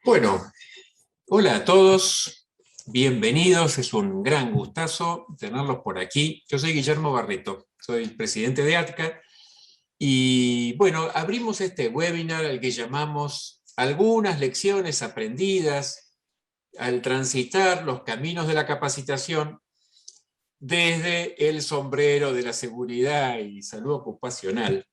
Bueno, hola a todos, bienvenidos, es un gran gustazo tenerlos por aquí. Yo soy Guillermo Barreto, soy presidente de ATCA y bueno, abrimos este webinar al que llamamos Algunas lecciones aprendidas al transitar los caminos de la capacitación desde el sombrero de la seguridad y salud ocupacional.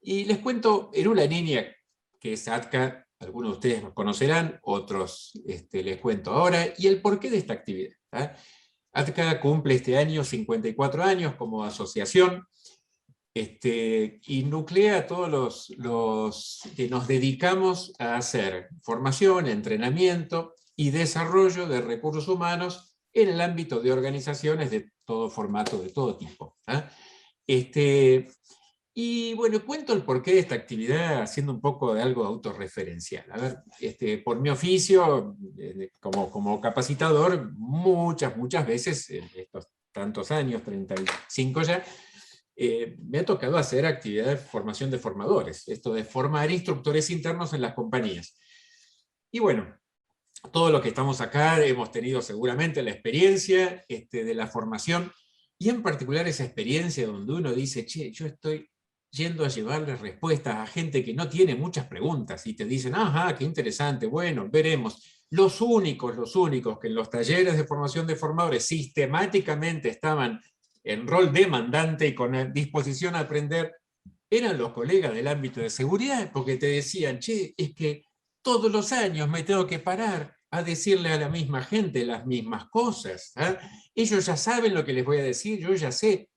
Y les cuento en una línea que es ATCA, algunos de ustedes nos conocerán, otros les cuento ahora, y el porqué de esta actividad. ATCA cumple este año 54 años como asociación, y nuclea a todos los que nos dedicamos a hacer formación, entrenamiento y desarrollo de recursos humanos en el ámbito de organizaciones de todo formato, de todo tipo. Y bueno, cuento el porqué de esta actividad haciendo un poco de algo autorreferencial. A ver, por mi oficio, como capacitador, muchas veces, en estos tantos años, 35 ya, me ha tocado hacer actividades de formación de formadores, esto de formar instructores internos en las compañías. Y bueno, todos los que estamos acá hemos tenido seguramente la experiencia de la formación, y en particular esa experiencia donde uno dice, che, yo estoy yendo a llevarles respuestas a gente que no tiene muchas preguntas, y te dicen, ajá, qué interesante, bueno, veremos. Los únicos que en los talleres de formación de formadores sistemáticamente estaban en rol demandante y con disposición a aprender, eran los colegas del ámbito de seguridad, porque te decían, che, es que todos los años me tengo que parar a decirle a la misma gente las mismas cosas. Ellos ya saben lo que les voy a decir, yo ya sé,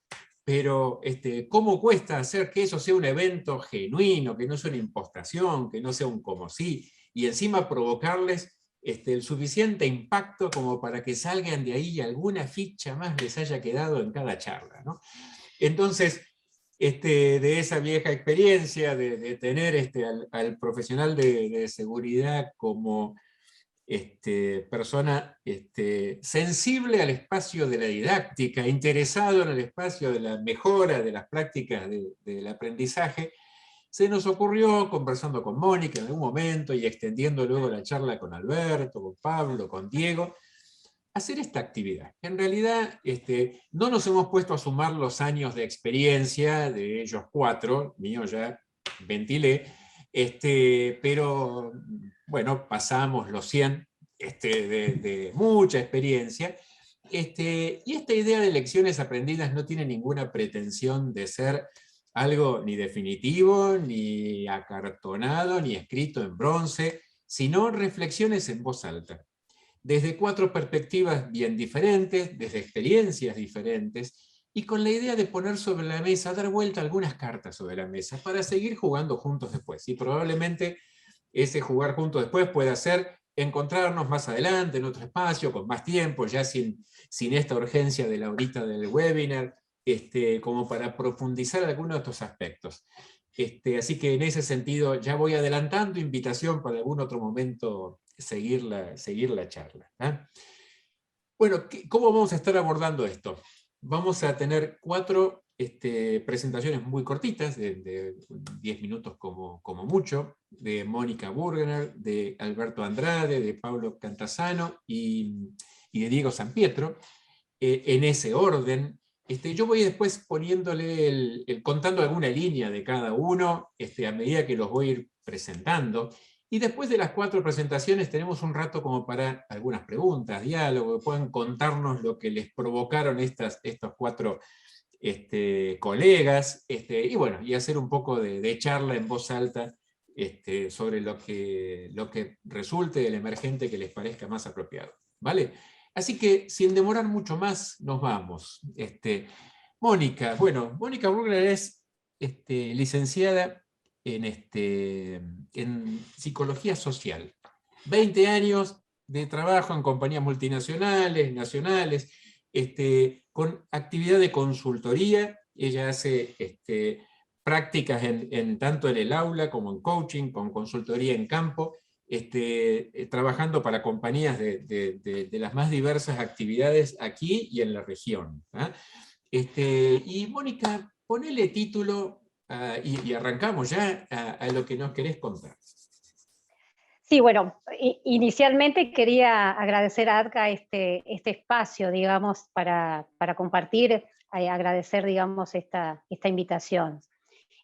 pero ¿cómo cuesta hacer que eso sea un evento genuino, que no sea una impostación, que no sea un como sí, y encima provocarles el suficiente impacto como para que salgan de ahí y alguna ficha más les haya quedado en cada charla, ¿no? Entonces, de esa vieja experiencia de tener al profesional de seguridad como persona sensible al espacio de la didáctica, interesado en el espacio de la mejora de las prácticas del aprendizaje, se nos ocurrió, conversando con Mónica en algún momento y extendiendo luego la charla con Alberto, con Pablo, con Diego, hacer esta actividad. En realidad, no nos hemos puesto a sumar los años de experiencia de ellos cuatro, mío ya ventilé, pero bueno, pasamos los 100 de mucha experiencia. Y esta idea de lecciones aprendidas no tiene ninguna pretensión de ser algo ni definitivo, ni acartonado, ni escrito en bronce, sino reflexiones en voz alta, desde cuatro perspectivas bien diferentes, desde experiencias diferentes, y con la idea de poner sobre la mesa, dar vuelta algunas cartas sobre la mesa, para seguir jugando juntos después. Y probablemente ese jugar juntos después pueda ser encontrarnos más adelante, en otro espacio, con más tiempo, ya sin esta urgencia de la horita del webinar, como para profundizar algunos de estos aspectos. Así que en ese sentido ya voy adelantando invitación para algún otro momento seguir la charla. Bueno, ¿cómo vamos a estar abordando esto? Vamos a tener cuatro presentaciones muy cortitas, de 10 minutos como mucho, de Mónica Burgener, de Alberto Andrade, de Pablo Cantasano y de Diego Sampietro, en ese orden. Yo voy después poniéndole contando alguna línea de cada uno a medida que los voy a ir presentando. Y después de las cuatro presentaciones tenemos un rato como para algunas preguntas, diálogo, que puedan contarnos lo que les provocaron estos cuatro colegas, y bueno, y hacer un poco de charla en voz alta sobre lo que resulte del emergente que les parezca más apropiado. ¿Vale? Así que, sin demorar mucho más, nos vamos. Mónica, bueno, Mónica Burgler es licenciada en psicología social. 20 años de trabajo en compañías multinacionales, nacionales, con actividad de consultoría. Ella hace prácticas tanto en el aula como en coaching, con consultoría en campo, trabajando para compañías de las más diversas actividades aquí y en la región. Y Mónica, ponele título y arrancamos ya a lo que nos querés contar. Sí, bueno, inicialmente quería agradecer a ADCA este espacio, digamos, para compartir, agradecer, digamos, esta invitación.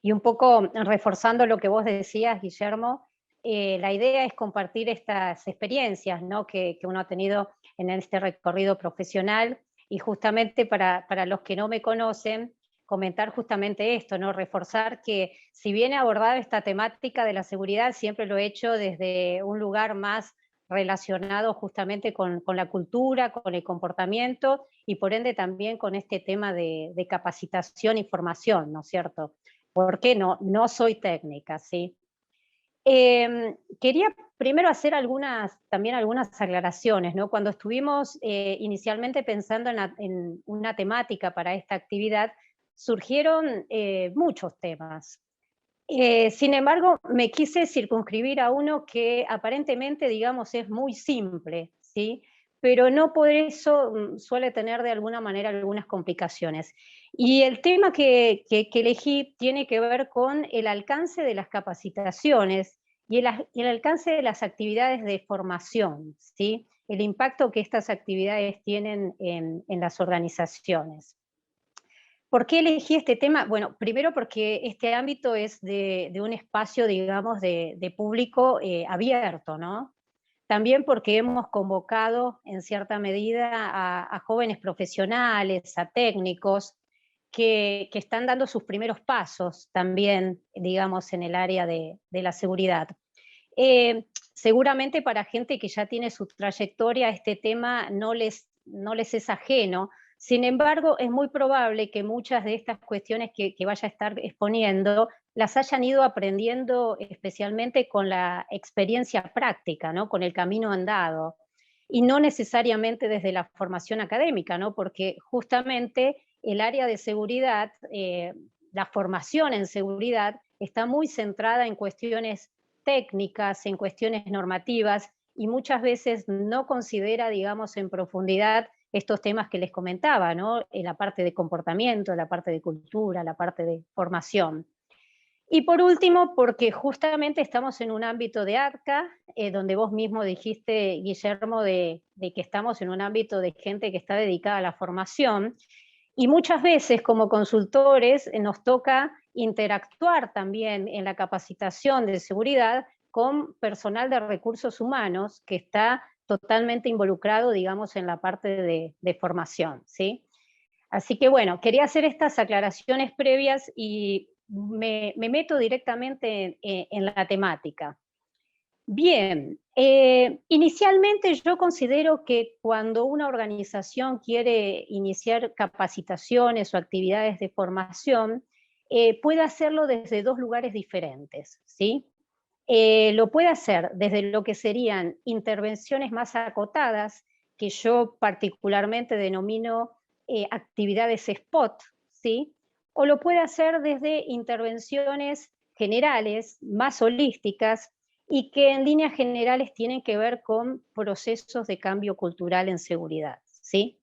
Y un poco reforzando lo que vos decías, Guillermo, la idea es compartir estas experiencias, ¿no?, que uno ha tenido en este recorrido profesional, y justamente para los que no me conocen, comentar justamente esto, ¿no?, reforzar que si bien he abordado esta temática de la seguridad, siempre lo he hecho desde un lugar más relacionado justamente con la cultura, con el comportamiento, y por ende también con este tema de capacitación y formación, ¿no es cierto? Porque no soy técnica, ¿sí? Quería primero hacer también algunas aclaraciones, ¿no? Cuando estuvimos inicialmente pensando en una temática para esta actividad, surgieron muchos temas. Sin embargo, me quise circunscribir a uno que aparentemente, digamos, es muy simple, ¿sí? Pero no por eso suele tener de alguna manera algunas complicaciones. Y el tema que elegí tiene que ver con el alcance de las capacitaciones y el alcance de las actividades de formación, ¿sí? El impacto que estas actividades tienen en las organizaciones. ¿Por qué elegí este tema? Bueno, primero porque este ámbito es de un espacio, digamos, de público abierto, ¿no? También porque hemos convocado en cierta medida a jóvenes profesionales, a técnicos, que están dando sus primeros pasos también, digamos, en el área de la seguridad. Seguramente para gente que ya tiene su trayectoria, este tema no les es ajeno. Sin embargo, es muy probable que muchas de estas cuestiones que vaya a estar exponiendo las hayan ido aprendiendo especialmente con la experiencia práctica, ¿no? Con el camino andado, y no necesariamente desde la formación académica, ¿no? Porque justamente el área de seguridad, la formación en seguridad, está muy centrada en cuestiones técnicas, en cuestiones normativas, y muchas veces no considera, digamos, en profundidad estos temas que les comentaba, ¿no? En la parte de comportamiento, la parte de cultura, la parte de formación. Y por último, porque justamente estamos en un ámbito de ADCA, donde vos mismo dijiste, Guillermo, de que estamos en un ámbito de gente que está dedicada a la formación, y muchas veces como consultores nos toca interactuar también en la capacitación de seguridad con personal de recursos humanos que está totalmente involucrado, digamos, en la parte de formación, ¿sí? Así que bueno, quería hacer estas aclaraciones previas y me meto directamente en la temática. Bien, inicialmente yo considero que cuando una organización quiere iniciar capacitaciones o actividades de formación, puede hacerlo desde dos lugares diferentes, ¿sí? Lo puede hacer desde lo que serían intervenciones más acotadas, que yo particularmente denomino actividades spot, ¿sí? O lo puede hacer desde intervenciones generales, más holísticas, y que en líneas generales tienen que ver con procesos de cambio cultural en seguridad, ¿sí?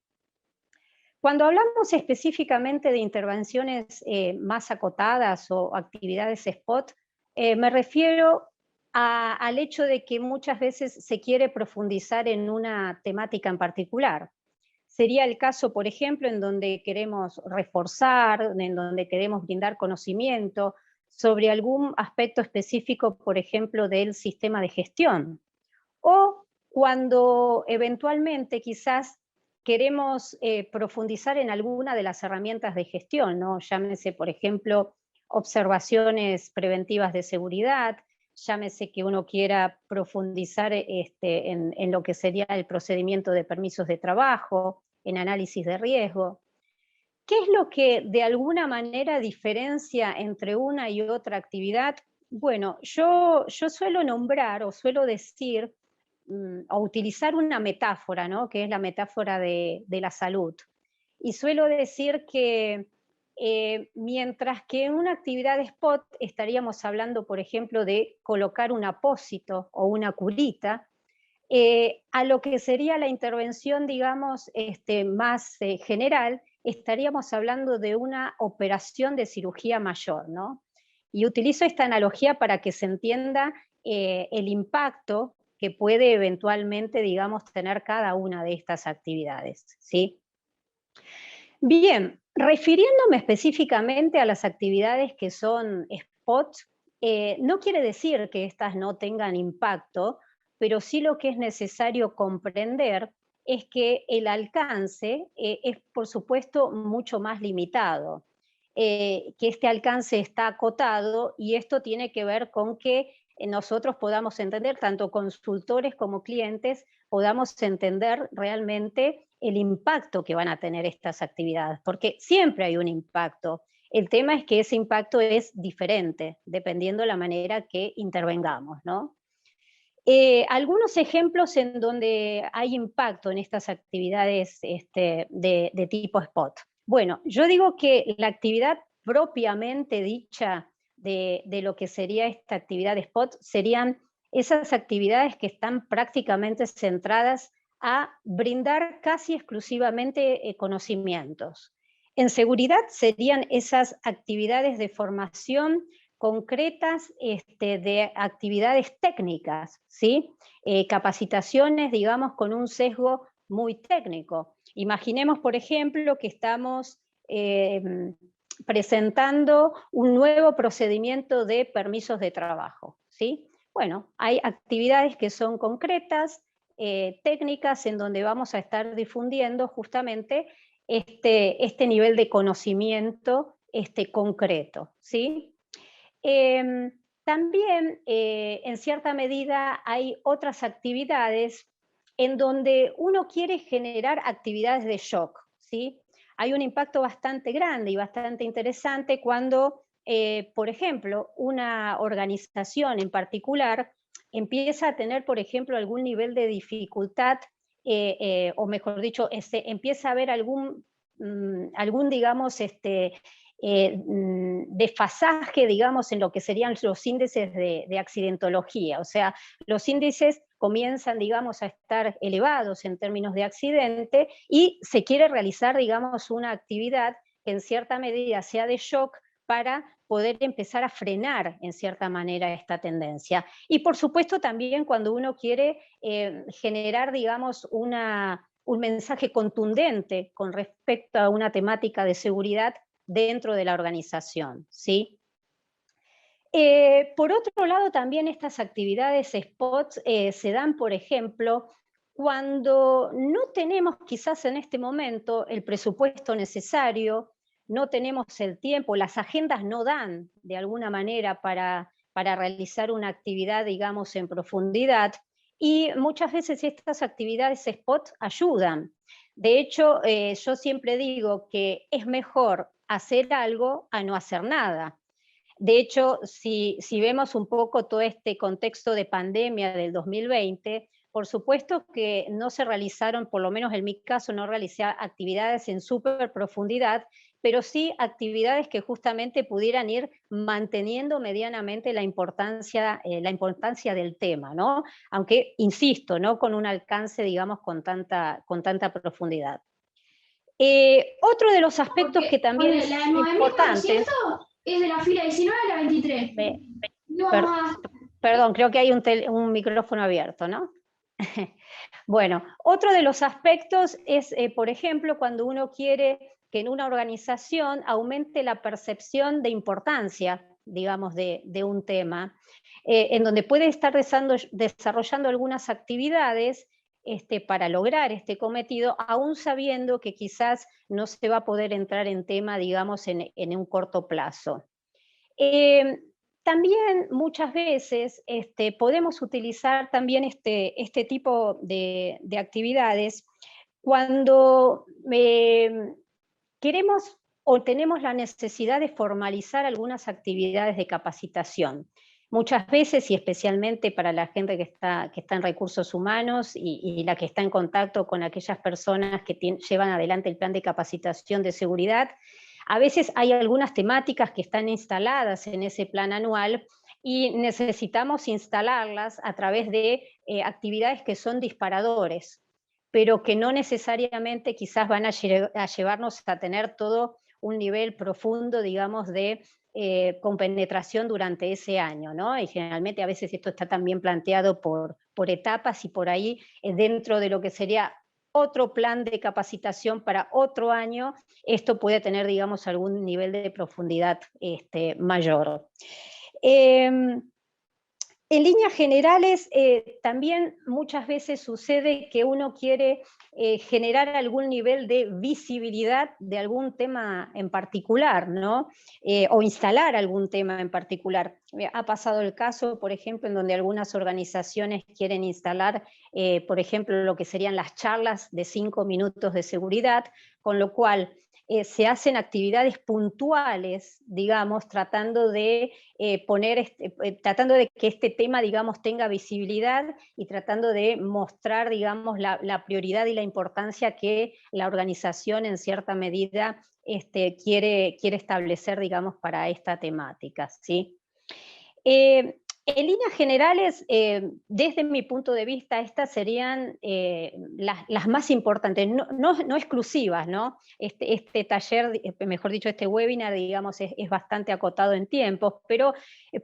Cuando hablamos específicamente de intervenciones más acotadas o actividades spot, me refiero al hecho de que muchas veces se quiere profundizar en una temática en particular. Sería el caso, por ejemplo, en donde queremos reforzar, en donde queremos brindar conocimiento sobre algún aspecto específico, por ejemplo, del sistema de gestión. O cuando eventualmente quizás queremos profundizar en alguna de las herramientas de gestión, ¿no? Llámese, por ejemplo, observaciones preventivas de seguridad, llámese que uno quiera profundizar en lo que sería el procedimiento de permisos de trabajo, en análisis de riesgo. ¿Qué es lo que de alguna manera diferencia entre una y otra actividad? Bueno, yo suelo nombrar o suelo decir o utilizar una metáfora, ¿no? Que es la metáfora de la salud. Y suelo decir que mientras que en una actividad spot estaríamos hablando, por ejemplo, de colocar un apósito o una curita, a lo que sería la intervención, digamos, más general, estaríamos hablando de una operación de cirugía mayor, ¿no? Y utilizo esta analogía para que se entienda el impacto que puede eventualmente, digamos, tener cada una de estas actividades, ¿sí? Bien, refiriéndome específicamente a las actividades que son spot, no quiere decir que estas no tengan impacto, pero sí lo que es necesario comprender es que el alcance es, por supuesto, mucho más limitado, que este alcance está acotado y esto tiene que ver con que nosotros podamos entender, tanto consultores como clientes, podamos entender realmente el impacto que van a tener estas actividades, porque siempre hay un impacto. El tema es que ese impacto es diferente, dependiendo de la manera que intervengamos, ¿no? Algunos ejemplos en donde hay impacto en estas actividades de tipo spot. Bueno, yo digo que la actividad propiamente dicha de lo que sería esta actividad spot serían esas actividades que están prácticamente centradas a brindar casi exclusivamente conocimientos. En seguridad serían esas actividades de formación concretas de actividades técnicas, ¿sí? Capacitaciones, digamos, con un sesgo muy técnico. Imaginemos, por ejemplo, que estamos presentando un nuevo procedimiento de permisos de trabajo, ¿sí? Bueno, hay actividades que son concretas, técnicas, en donde vamos a estar difundiendo justamente este nivel de conocimiento concreto, ¿sí? También, en cierta medida, hay otras actividades en donde uno quiere generar actividades de shock, ¿sí? Hay un impacto bastante grande y bastante interesante cuando, por ejemplo, una organización en particular empieza a tener, por ejemplo, algún nivel de dificultad, o mejor dicho, empieza a haber algún digamos, desfasaje, digamos, en lo que serían los índices de accidentología. O sea, los índices comienzan, digamos, a estar elevados en términos de accidente y se quiere realizar, digamos, una actividad que en cierta medida sea de shock para poder empezar a frenar en cierta manera esta tendencia. Y por supuesto también cuando uno quiere generar, digamos, un mensaje contundente con respecto a una temática de seguridad dentro de la organización, ¿sí? Por otro lado, también estas actividades spots se dan, por ejemplo, cuando no tenemos quizás en este momento el presupuesto necesario, no tenemos el tiempo, las agendas no dan de alguna manera para realizar una actividad, digamos, en profundidad, y muchas veces estas actividades spot ayudan. De hecho, yo siempre digo que es mejor hacer algo a no hacer nada. De hecho, si vemos un poco todo este contexto de pandemia del 2020, por supuesto que no se realizaron, por lo menos en mi caso, no realicé actividades en súper profundidad, pero sí actividades que justamente pudieran ir manteniendo medianamente la importancia del tema, ¿no? Aunque, insisto, no con un alcance, digamos, con tanta profundidad. Otro de los aspectos que también es importante... Es de la fila 19 a la 23. Perdón, creo que hay un micrófono abierto, ¿no? Bueno, otro de los aspectos es, por ejemplo, cuando uno quiere que en una organización aumente la percepción de importancia, digamos, de un tema, en donde puede estar desarrollando algunas actividades para lograr este cometido, aún sabiendo que quizás no se va a poder entrar en tema, digamos, en un corto plazo. También muchas veces podemos utilizar también este tipo de actividades cuando queremos o tenemos la necesidad de formalizar algunas actividades de capacitación. Muchas veces, y especialmente para la gente que está en recursos humanos y la que está en contacto con aquellas personas que llevan adelante el plan de capacitación de seguridad, a veces hay algunas temáticas que están instaladas en ese plan anual y necesitamos instalarlas a través de actividades que son disparadores, pero que no necesariamente quizás van a llevarnos a tener todo un nivel profundo, digamos, de compenetración durante ese año, ¿no? Y generalmente a veces esto está también planteado por etapas y por ahí dentro de lo que sería otro plan de capacitación para otro año, esto puede tener, digamos, algún nivel de profundidad mayor. En líneas generales, también muchas veces sucede que uno quiere generar algún nivel de visibilidad de algún tema en particular, ¿no? O instalar algún tema en particular. Ha pasado el caso, por ejemplo, en donde algunas organizaciones quieren instalar, por ejemplo, lo que serían las charlas de 5 minutos de seguridad, con lo cual se hacen actividades puntuales, digamos, tratando de tratando de que este tema, digamos, tenga visibilidad y tratando de mostrar, digamos, la prioridad y la importancia que la organización en cierta medida quiere establecer, digamos, para esta temática, ¿sí? En líneas generales, desde mi punto de vista, estas serían las más importantes, no exclusivas, ¿no? Este taller, mejor dicho, este webinar, digamos, es bastante acotado en tiempos, pero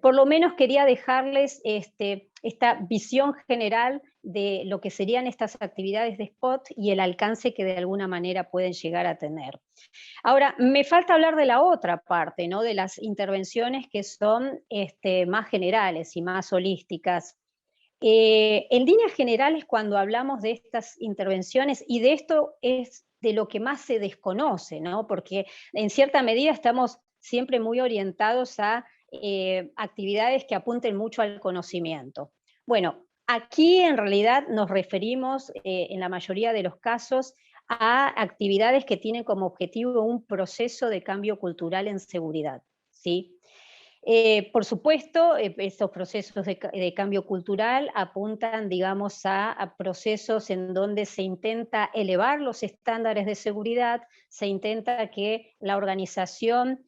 por lo menos quería dejarles esta visión general de lo que serían estas actividades de SPOT y el alcance que de alguna manera pueden llegar a tener. Ahora, me falta hablar de la otra parte, ¿no? De las intervenciones que son más generales y más holísticas. En líneas generales, cuando hablamos de estas intervenciones, y de esto es de lo que más se desconoce, ¿no? Porque en cierta medida estamos siempre muy orientados a actividades que apunten mucho al conocimiento. Bueno, aquí en realidad nos referimos, en la mayoría de los casos, a actividades que tienen como objetivo un proceso de cambio cultural en seguridad, ¿sí? Por supuesto, estos procesos de cambio cultural apuntan, digamos, a procesos en donde se intenta elevar los estándares de seguridad, se intenta que la organización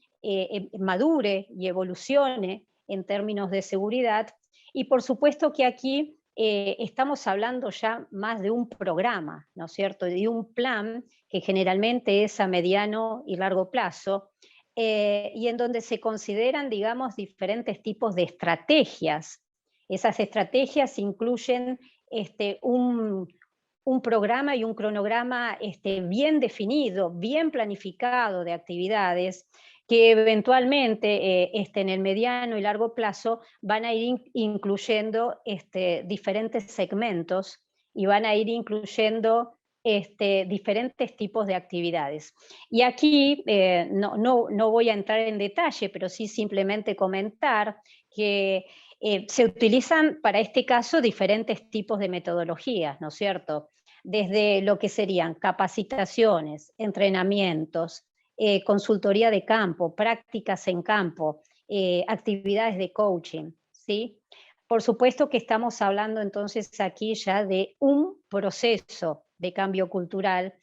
madure y evolucione en términos de seguridad, y por supuesto que aquí estamos hablando ya más de un programa, ¿no es cierto?, de un plan que generalmente es a mediano y largo plazo, y en donde se consideran, digamos, diferentes tipos de estrategias. Esas estrategias incluyen un programa y un cronograma bien definido, bien planificado de actividades, que eventualmente en el mediano y largo plazo van a ir incluyendo diferentes segmentos y van a ir incluyendo diferentes tipos de actividades. Y aquí no voy a entrar en detalle, pero sí simplemente comentar que se utilizan para este caso diferentes tipos de metodologías, ¿no es cierto? Desde lo que serían capacitaciones, entrenamientos, consultoría de campo, prácticas en campo, actividades de coaching, ¿sí? Por supuesto que estamos hablando entonces aquí ya de un proceso de cambio cultural,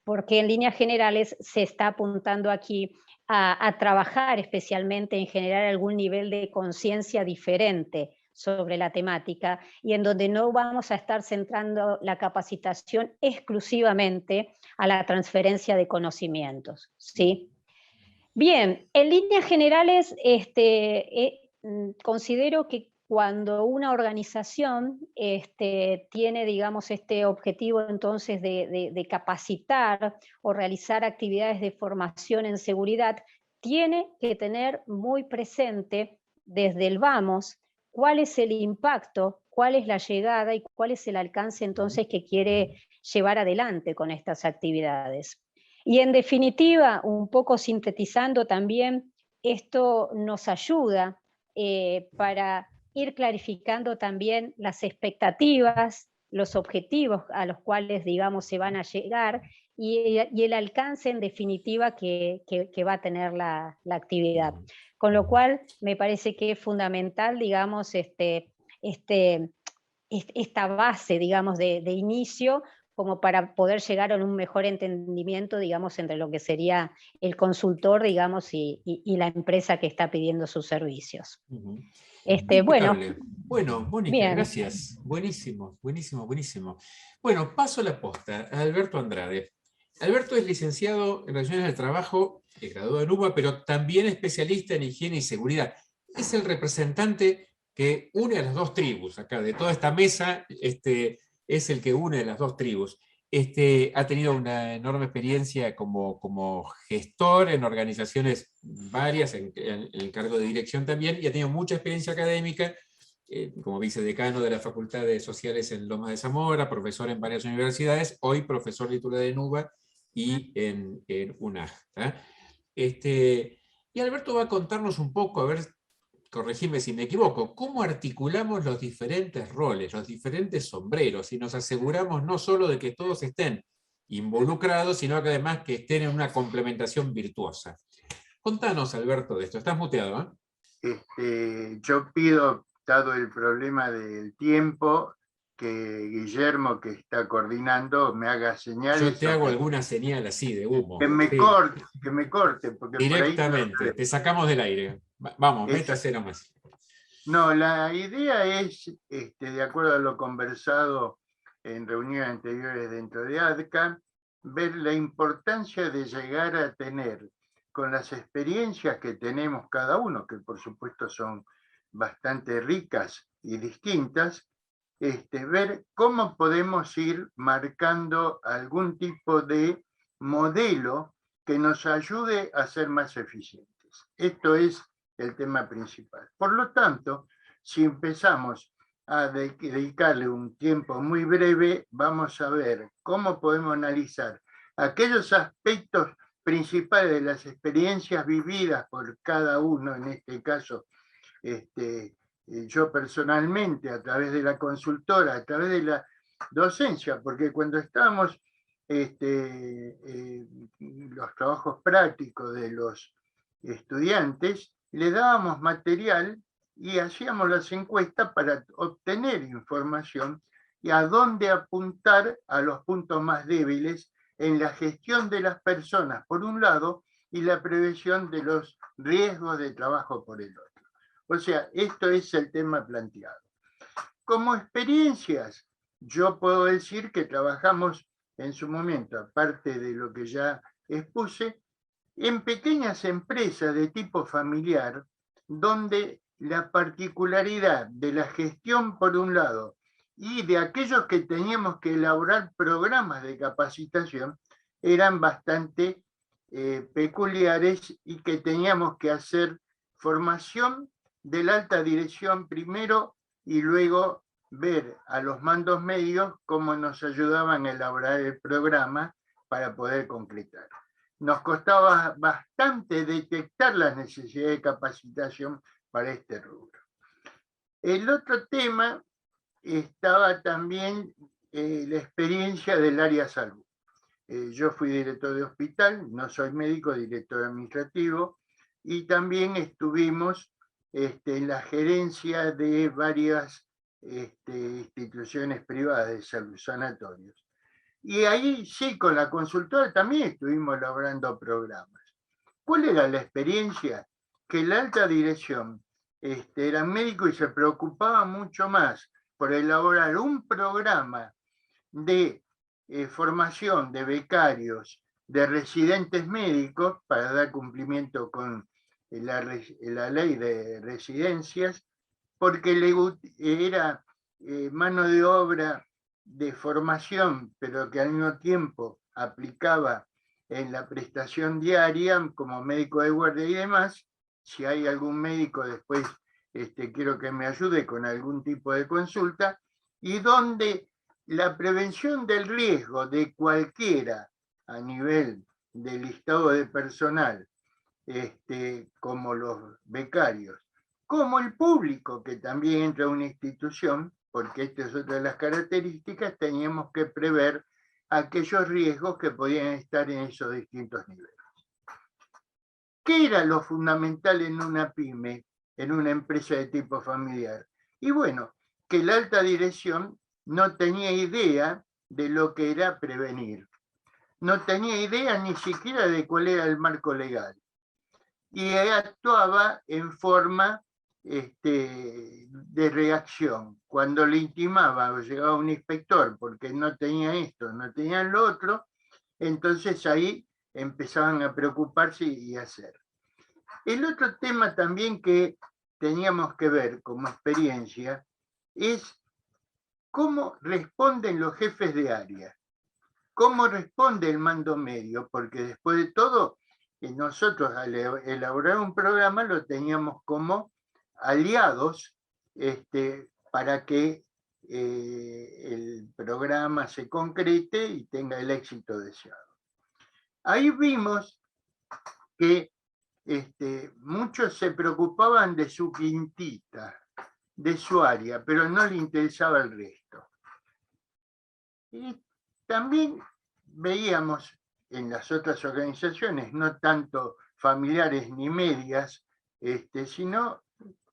porque en líneas generales se está apuntando aquí a trabajar especialmente en generar algún nivel de conciencia diferente sobre la temática, y en donde no vamos a estar centrando la capacitación exclusivamente a la transferencia de conocimientos, ¿sí? Bien, en líneas generales, considero que cuando una organización tiene, digamos, este objetivo entonces de capacitar o realizar actividades de formación en seguridad, tiene que tener muy presente desde el vamos cuál es el impacto, cuál es la llegada y cuál es el alcance entonces que quiere llevar adelante con estas actividades. Y en definitiva, un poco sintetizando también, esto nos ayuda para ir clarificando también las expectativas, los objetivos a los cuales, digamos, se van a llegar y el alcance en definitiva que va a tener la actividad. Con lo cual, me parece que es fundamental, digamos, esta base, digamos, de inicio, como para poder llegar a un mejor entendimiento, digamos, entre lo que sería el consultor, digamos, y la empresa que está pidiendo sus servicios. Bueno, bueno, Mónica, bien. gracias. Buenísimo, buenísimo, buenísimo. Bueno, paso la posta a Alberto Andrade. Alberto es licenciado en Relaciones del Trabajo, graduado en UBA, pero también especialista en higiene y seguridad. Es el representante que une a las dos tribus acá, de toda esta mesa, es el que une a las dos tribus. Ha tenido una enorme experiencia como gestor en organizaciones varias, en el cargo de dirección también, y ha tenido mucha experiencia académica, como vicedecano de la Facultad de Sociales en Lomas de Zamora, profesor en varias universidades, hoy profesor titular en UBA y en UNAG. Y Alberto va a contarnos un poco, a ver, corregime si me equivoco, cómo articulamos los diferentes roles, los diferentes sombreros, y nos aseguramos no solo de que todos estén involucrados, sino que además que estén en una complementación virtuosa. Contanos, Alberto, de esto. Estás muteado, Yo pido, dado el problema del tiempo, que Guillermo, que está coordinando, me haga señales. Yo te hago alguna señal así de humo. Que me corte. Porque directamente, por ahí te sacamos del aire. Vamos, métase nomás. No, la idea es, de acuerdo a lo conversado en reuniones anteriores dentro de ADCA, ver la importancia de llegar a tener, con las experiencias que tenemos cada uno, que por supuesto son bastante ricas y distintas, ver cómo podemos ir marcando algún tipo de modelo que nos ayude a ser más eficientes. Esto es el tema principal. Por lo tanto, si empezamos a dedicarle un tiempo muy breve, vamos a ver cómo podemos analizar aquellos aspectos principales de las experiencias vividas por cada uno, en este caso, yo personalmente, a través de la consultora, a través de la docencia, porque cuando estábamos los trabajos prácticos de los estudiantes, le dábamos material y hacíamos las encuestas para obtener información y a dónde apuntar a los puntos más débiles en la gestión de las personas, por un lado, y la prevención de los riesgos de trabajo por el otro. O sea, esto es el tema planteado. Como experiencias, yo puedo decir que trabajamos en su momento, aparte de lo que ya expuse, en pequeñas empresas de tipo familiar, donde la particularidad de la gestión, por un lado, y de aquellos que teníamos que elaborar programas de capacitación, eran bastante peculiares y que teníamos que hacer formación de la alta dirección primero y luego ver a los mandos medios cómo nos ayudaban a elaborar el programa para poder concretar. Nos costaba bastante detectar las necesidades de capacitación para este rubro. El otro tema estaba también la experiencia del área salud. Yo fui director de hospital, no soy médico, director administrativo, y también estuvimos en la gerencia de varias instituciones privadas de salud, sanatorios. Y ahí sí, con la consultora también estuvimos elaborando programas. ¿Cuál era la experiencia? Que la alta dirección era médico y se preocupaba mucho más por elaborar un programa de formación de becarios, de residentes médicos, para dar cumplimiento con la ley de residencias, porque era mano de obra de formación, pero que al mismo tiempo aplicaba en la prestación diaria como médico de guardia y demás. Si hay algún médico después, quiero que me ayude con algún tipo de consulta, y donde la prevención del riesgo de cualquiera a nivel del listado de personal, como los becarios, como el público que también entra a una institución, porque esta es otra de las características, teníamos que prever aquellos riesgos que podían estar en esos distintos niveles. ¿Qué era lo fundamental en una pyme, en una empresa de tipo familiar? Y bueno, que la alta dirección no tenía idea de lo que era prevenir. No tenía idea ni siquiera de cuál era el marco legal. Y actuaba en forma de reacción. Cuando le intimaba o llegaba un inspector porque no tenía esto, no tenía lo otro, entonces ahí empezaban a preocuparse y a hacer. El otro tema también que teníamos que ver como experiencia es cómo responden los jefes de área, cómo responde el mando medio, porque después de todo, nosotros al elaborar un programa lo teníamos como aliados para que el programa se concrete y tenga el éxito deseado. Ahí vimos que muchos se preocupaban de su quintita, de su área, pero no le interesaba el resto. Y también veíamos en las otras organizaciones, no tanto familiares ni medias, sino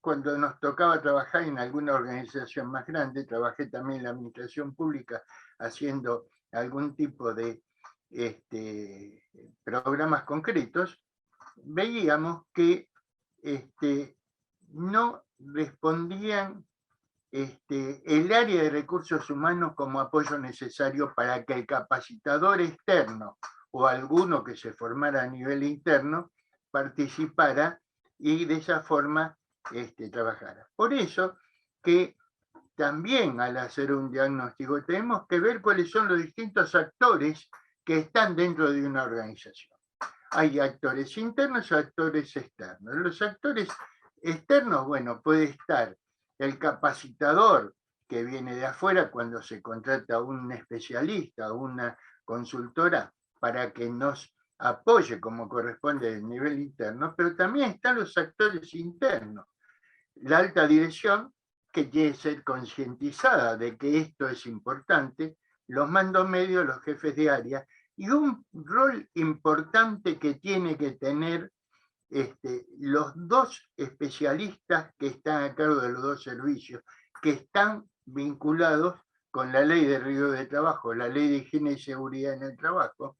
cuando nos tocaba trabajar en alguna organización más grande, trabajé también en la administración pública haciendo algún tipo de programas concretos, veíamos que no respondían el área de recursos humanos como apoyo necesario para que el capacitador externo o alguno que se formara a nivel interno participara y de esa forma trabajara. Por eso que también al hacer un diagnóstico tenemos que ver cuáles son los distintos actores que están dentro de una organización. Hay actores internos y actores externos. Los actores externos, bueno, puede estar el capacitador que viene de afuera cuando se contrata a un especialista o una consultora para que nos apoye como corresponde el nivel interno, pero también están los actores internos. La alta dirección, que tiene que ser concientizada de que esto es importante, los mandos medios, los jefes de área, y un rol importante que tiene que tener los dos especialistas que están a cargo de los dos servicios, que están vinculados con la ley de riesgo de trabajo, la ley de higiene y seguridad en el trabajo,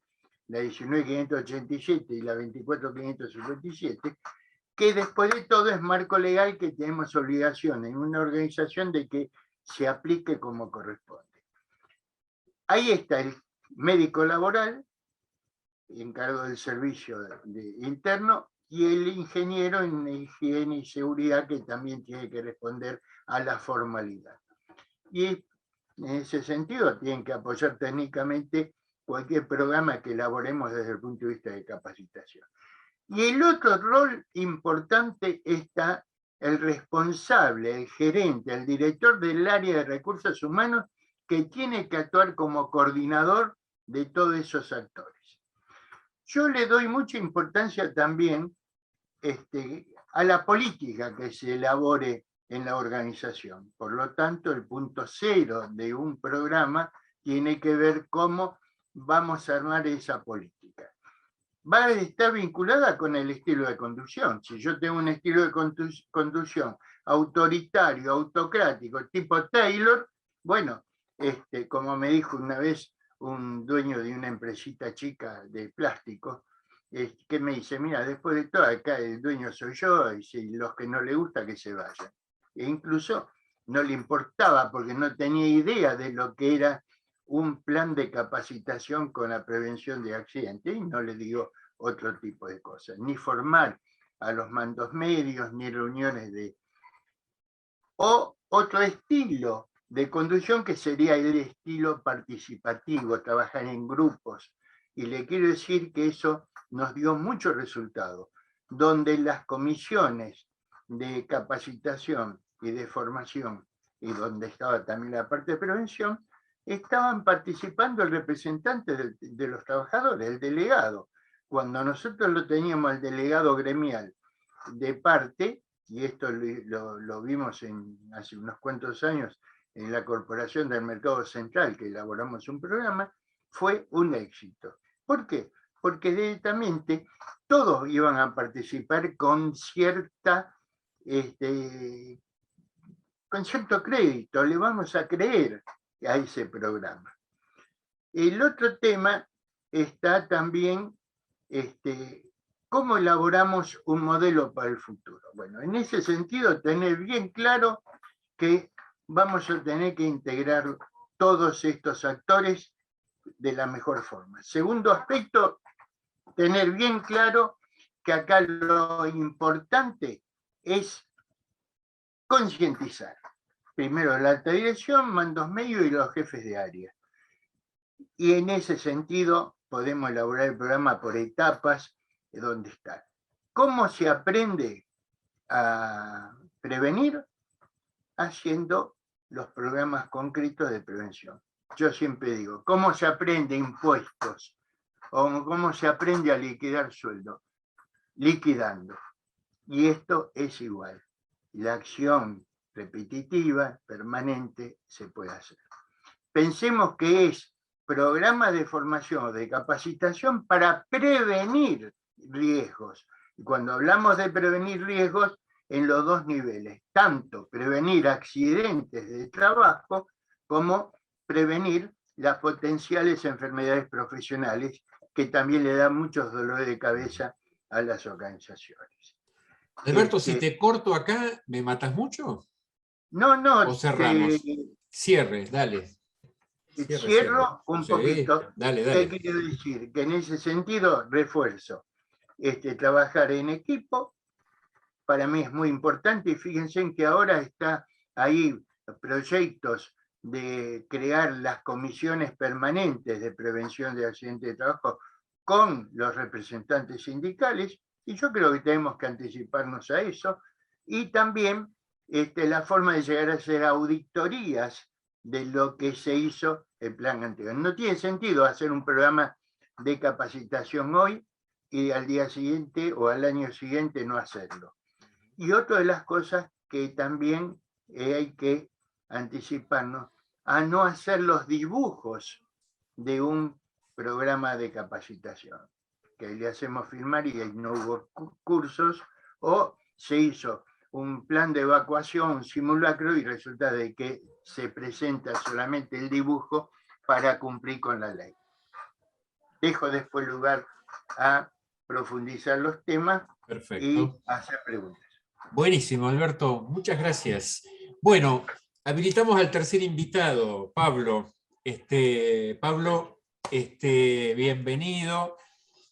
la 19.587 y la 24.557, que después de todo es marco legal que tenemos obligación en una organización de que se aplique como corresponde. Ahí está el médico laboral, encargo del servicio interno, y el ingeniero en higiene y seguridad, que también tiene que responder a la formalidad. Y en ese sentido tienen que apoyar técnicamente cualquier programa que elaboremos desde el punto de vista de capacitación. Y el otro rol importante está el responsable, el gerente, el director del área de recursos humanos, que tiene que actuar como coordinador de todos esos actores. Yo le doy mucha importancia también a la política que se elabore en la organización. Por lo tanto, el punto cero de un programa tiene que ver cómo vamos a armar esa política. Va a estar vinculada con el estilo de conducción. Si yo tengo un estilo de conducción autoritario, autocrático, tipo Taylor, bueno, como me dijo una vez un dueño de una empresita chica de plástico, que me dice, mira, después de todo, acá el dueño soy yo, y si los que no le gusta que se vayan. E incluso no le importaba porque no tenía idea de lo que era un plan de capacitación con la prevención de accidentes, y no le digo otro tipo de cosas, ni formar a los mandos medios, ni reuniones de... O otro estilo de conducción que sería el estilo participativo, trabajar en grupos, y le quiero decir que eso nos dio mucho resultado, donde las comisiones de capacitación y de formación, y donde estaba también la parte de prevención, estaban participando el representante de los trabajadores, el delegado. Cuando nosotros lo teníamos, el delegado gremial de parte, y esto lo vimos hace unos cuantos años en la Corporación del Mercado Central, que elaboramos un programa, fue un éxito. ¿Por qué? Porque directamente todos iban a participar con cierta con cierto crédito, le vamos a creer a ese programa. El otro tema está también cómo elaboramos un modelo para el futuro. Bueno, en ese sentido, tener bien claro que vamos a tener que integrar todos estos actores de la mejor forma. Segundo aspecto, tener bien claro que acá lo importante es concientizar. Primero la alta dirección, mandos medios y los jefes de área. Y en ese sentido podemos elaborar el programa por etapas de dónde está. ¿Cómo se aprende a prevenir? Haciendo los programas concretos de prevención. Yo siempre digo, ¿cómo se aprende impuestos? ¿O cómo se aprende a liquidar sueldo? Liquidando. Y esto es igual. La acción repetitiva, permanente, se puede hacer. Pensemos que es programa de formación o de capacitación para prevenir riesgos. Y cuando hablamos de prevenir riesgos, en los dos niveles, tanto prevenir accidentes de trabajo como prevenir las potenciales enfermedades profesionales que también le dan muchos dolores de cabeza a las organizaciones. Alberto, si te corto acá, ¿me matas mucho? No, ¿O cerramos? Cierre, dale. Cierro un poquito. Dale. ¿Qué quiero decir? Que en ese sentido refuerzo trabajar en equipo. Para mí es muy importante, y fíjense en que ahora está ahí proyectos de crear las comisiones permanentes de prevención de accidentes de trabajo con los representantes sindicales, y yo creo que tenemos que anticiparnos a eso, y también la forma de llegar a hacer auditorías de lo que se hizo el plan anterior. No tiene sentido hacer un programa de capacitación hoy y al día siguiente o al año siguiente no hacerlo. Y otra de las cosas que también hay que anticiparnos a no hacer los dibujos de un programa de capacitación, que le hacemos firmar y no hubo cursos, o se hizo un plan de evacuación, un simulacro, y resulta de que se presenta solamente el dibujo para cumplir con la ley. Dejo después lugar a profundizar los temas. Perfecto. Y hacer preguntas. Buenísimo, Alberto, muchas gracias. Bueno, habilitamos al tercer invitado, Pablo. Pablo, bienvenido.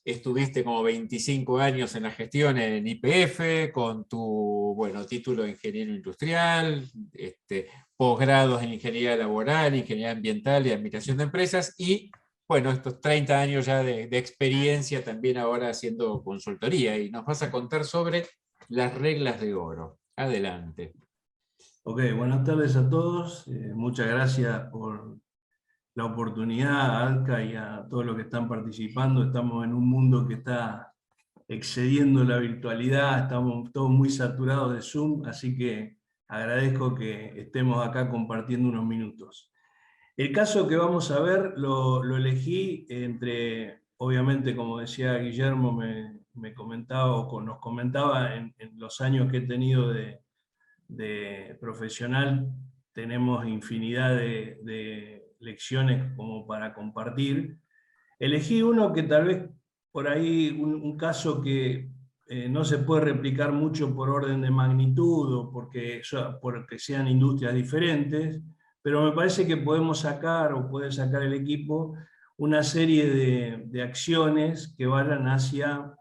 Estuviste como 25 años en la gestión en YPF, con tu título de ingeniero industrial, posgrados en ingeniería laboral, ingeniería ambiental y administración de empresas, y estos 30 años ya de experiencia también ahora haciendo consultoría, y nos vas a contar sobre las reglas de oro. Adelante. Ok, buenas tardes a todos. Muchas gracias por la oportunidad a ALCA y a todos los que están participando. Estamos en un mundo que está excediendo la virtualidad, estamos todos muy saturados de Zoom, así que agradezco que estemos acá compartiendo unos minutos. El caso que vamos a ver lo elegí entre, obviamente, como decía Guillermo, me comentaba o nos comentaba en los años que he tenido de profesional, tenemos infinidad de lecciones como para compartir. Elegí uno que tal vez por ahí, un caso que no se puede replicar mucho por orden de magnitud o porque sean industrias diferentes, pero me parece que podemos sacar, o puede sacar el equipo, una serie de acciones que vayan hacia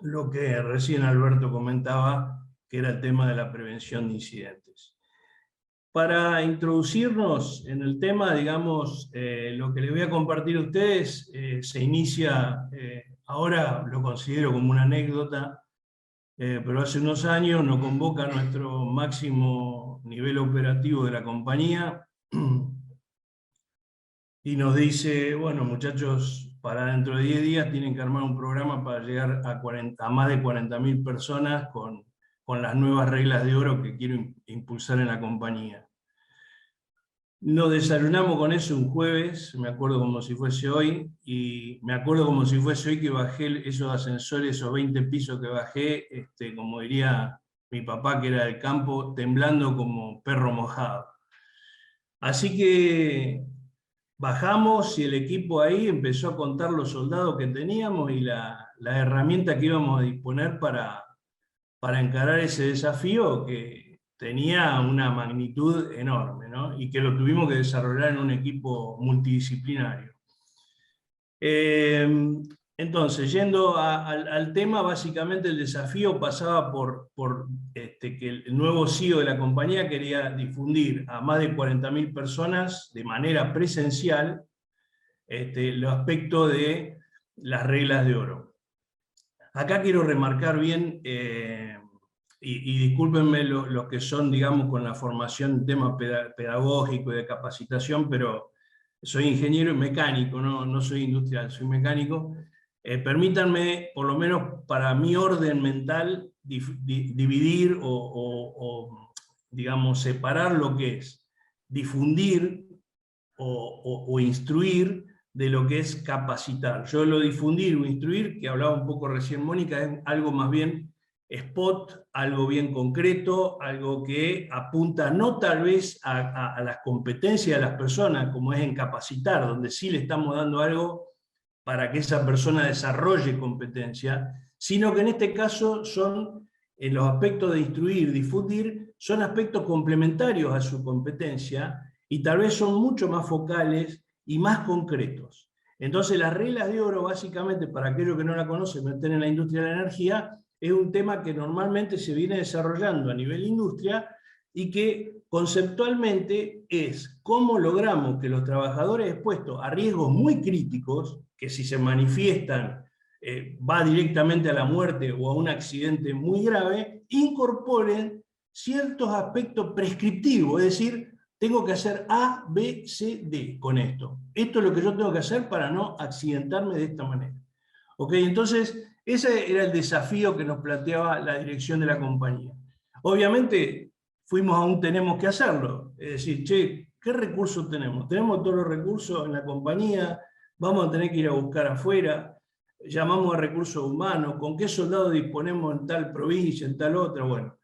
lo que recién Alberto comentaba, que era el tema de la prevención de incidentes. Para introducirnos en el tema, digamos, lo que les voy a compartir a ustedes se inicia, ahora lo considero como una anécdota, pero hace unos años nos convoca a nuestro máximo nivel operativo de la compañía y nos dice, bueno muchachos, para dentro de 10 días tienen que armar un programa para llegar a más de 40.000 personas con las nuevas reglas de oro que quiero impulsar en la compañía. Nos desayunamos con eso un jueves, me acuerdo como si fuese hoy, y me acuerdo como si fuese hoy que bajé esos ascensores, esos 20 pisos que bajé, como diría mi papá que era del campo, temblando como perro mojado. Así que bajamos y el equipo ahí empezó a contar los soldados que teníamos y la herramienta que íbamos a disponer para encarar ese desafío que tenía una magnitud enorme, ¿no? Y que lo tuvimos que desarrollar en un equipo multidisciplinario. Entonces, yendo al tema, básicamente el desafío pasaba por que el nuevo CEO de la compañía quería difundir a más de 40.000 personas de manera presencial el aspecto de las reglas de oro. Acá quiero remarcar bien, y discúlpenme los que son, digamos, con la formación en tema pedagógico y de capacitación, pero soy ingeniero y mecánico, no soy industrial, soy mecánico. Permítanme, por lo menos para mi orden mental, dividir o, digamos, separar lo que es difundir o instruir de lo que es capacitar. Yo lo difundir o instruir, que hablaba un poco recién Mónica, es algo más bien spot, algo bien concreto, algo que apunta no tal vez a las competencias de las personas, como es en capacitar, donde sí le estamos dando algo para que esa persona desarrolle competencia, sino que en este caso son, en los aspectos de instruir, difundir, son aspectos complementarios a su competencia y tal vez son mucho más focales y más concretos. Entonces las reglas de oro, básicamente, para aquellos que no la conocen, estén en la industria de la energía, es un tema que normalmente se viene desarrollando a nivel industria y que conceptualmente es cómo logramos que los trabajadores expuestos a riesgos muy críticos, que si se manifiestan va directamente a la muerte o a un accidente muy grave, incorporen ciertos aspectos prescriptivos, es decir, tengo que hacer A, B, C, D con esto. Esto es lo que yo tengo que hacer para no accidentarme de esta manera. ¿Ok? Entonces, ese era el desafío que nos planteaba la dirección de la compañía. Obviamente, fuimos a un tenemos que hacerlo. Es decir, che, ¿qué recursos tenemos? Tenemos todos los recursos en la compañía, vamos a tener que ir a buscar afuera, llamamos a recursos humanos, ¿con qué soldados disponemos en tal provincia, en tal otra? Bueno,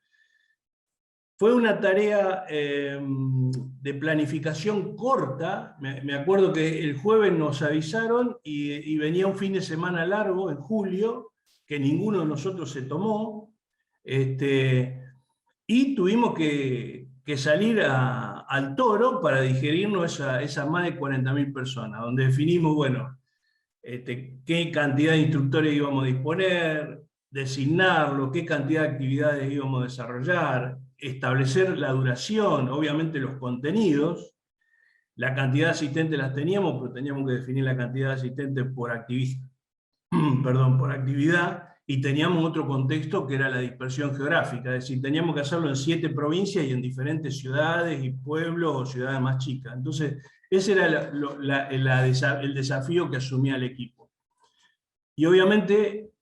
fue una tarea de planificación corta. Me acuerdo que el jueves nos avisaron y venía un fin de semana largo, en julio, que ninguno de nosotros se tomó, y tuvimos que salir al toro para digerirnos esas más de 40.000 personas, donde definimos, bueno, qué cantidad de instructores íbamos a disponer, designarlo, qué cantidad de actividades íbamos a desarrollar, establecer la duración, obviamente los contenidos. La cantidad de asistentes las teníamos, pero teníamos que definir la cantidad de asistentes por actividad, y teníamos otro contexto que era la dispersión geográfica, es decir, teníamos que hacerlo en 7 provincias y en diferentes ciudades y pueblos o ciudades más chicas. Entonces, ese era el desafío que asumía el equipo. Y obviamente,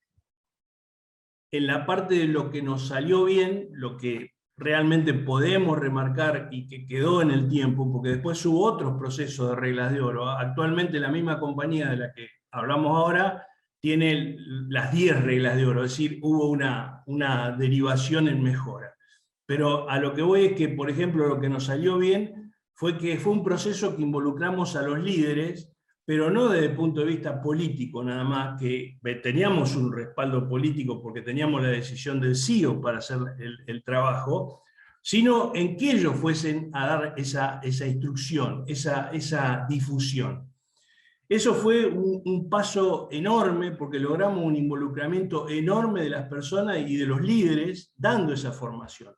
en la parte de lo que nos salió bien, lo que realmente podemos remarcar y que quedó en el tiempo, porque después hubo otros procesos de reglas de oro. Actualmente la misma compañía de la que hablamos ahora tiene las 10 reglas de oro, es decir, hubo una derivación en mejora. Pero a lo que voy es que, por ejemplo, lo que nos salió bien fue que fue un proceso que involucramos a los líderes, pero no desde el punto de vista político nada más, que teníamos un respaldo político porque teníamos la decisión del CEO para hacer el trabajo, sino en que ellos fuesen a dar esa instrucción, esa difusión. Eso fue un paso enorme porque logramos un involucramiento enorme de las personas y de los líderes dando esa formación.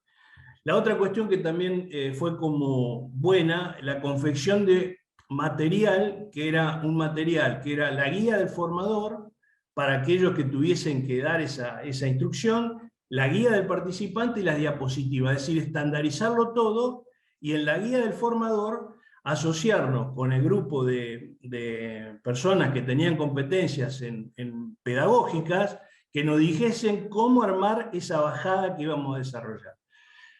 La otra cuestión que también fue como buena, la confección de material, que era un material que era la guía del formador para aquellos que tuviesen que dar esa instrucción, la guía del participante y las diapositivas, es decir, estandarizarlo todo y en la guía del formador asociarnos con el grupo de personas que tenían competencias en pedagógicas que nos dijesen cómo armar esa bajada que íbamos a desarrollar.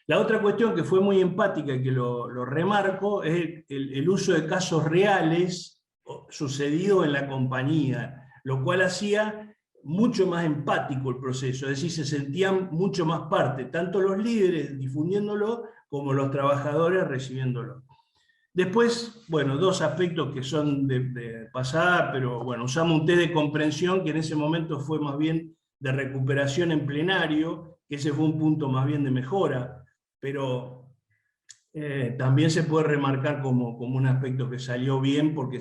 La otra cuestión que fue muy empática y que lo remarco es el uso de casos reales sucedido en la compañía, lo cual hacía mucho más empático el proceso, es decir, se sentían mucho más parte, tanto los líderes difundiéndolo como los trabajadores recibiéndolo. Después, bueno, 2 aspectos que son de pasada, pero bueno, usamos un test de comprensión que en ese momento fue más bien de recuperación en plenario, que ese fue un punto más bien de mejora, pero también se puede remarcar como un aspecto que salió bien porque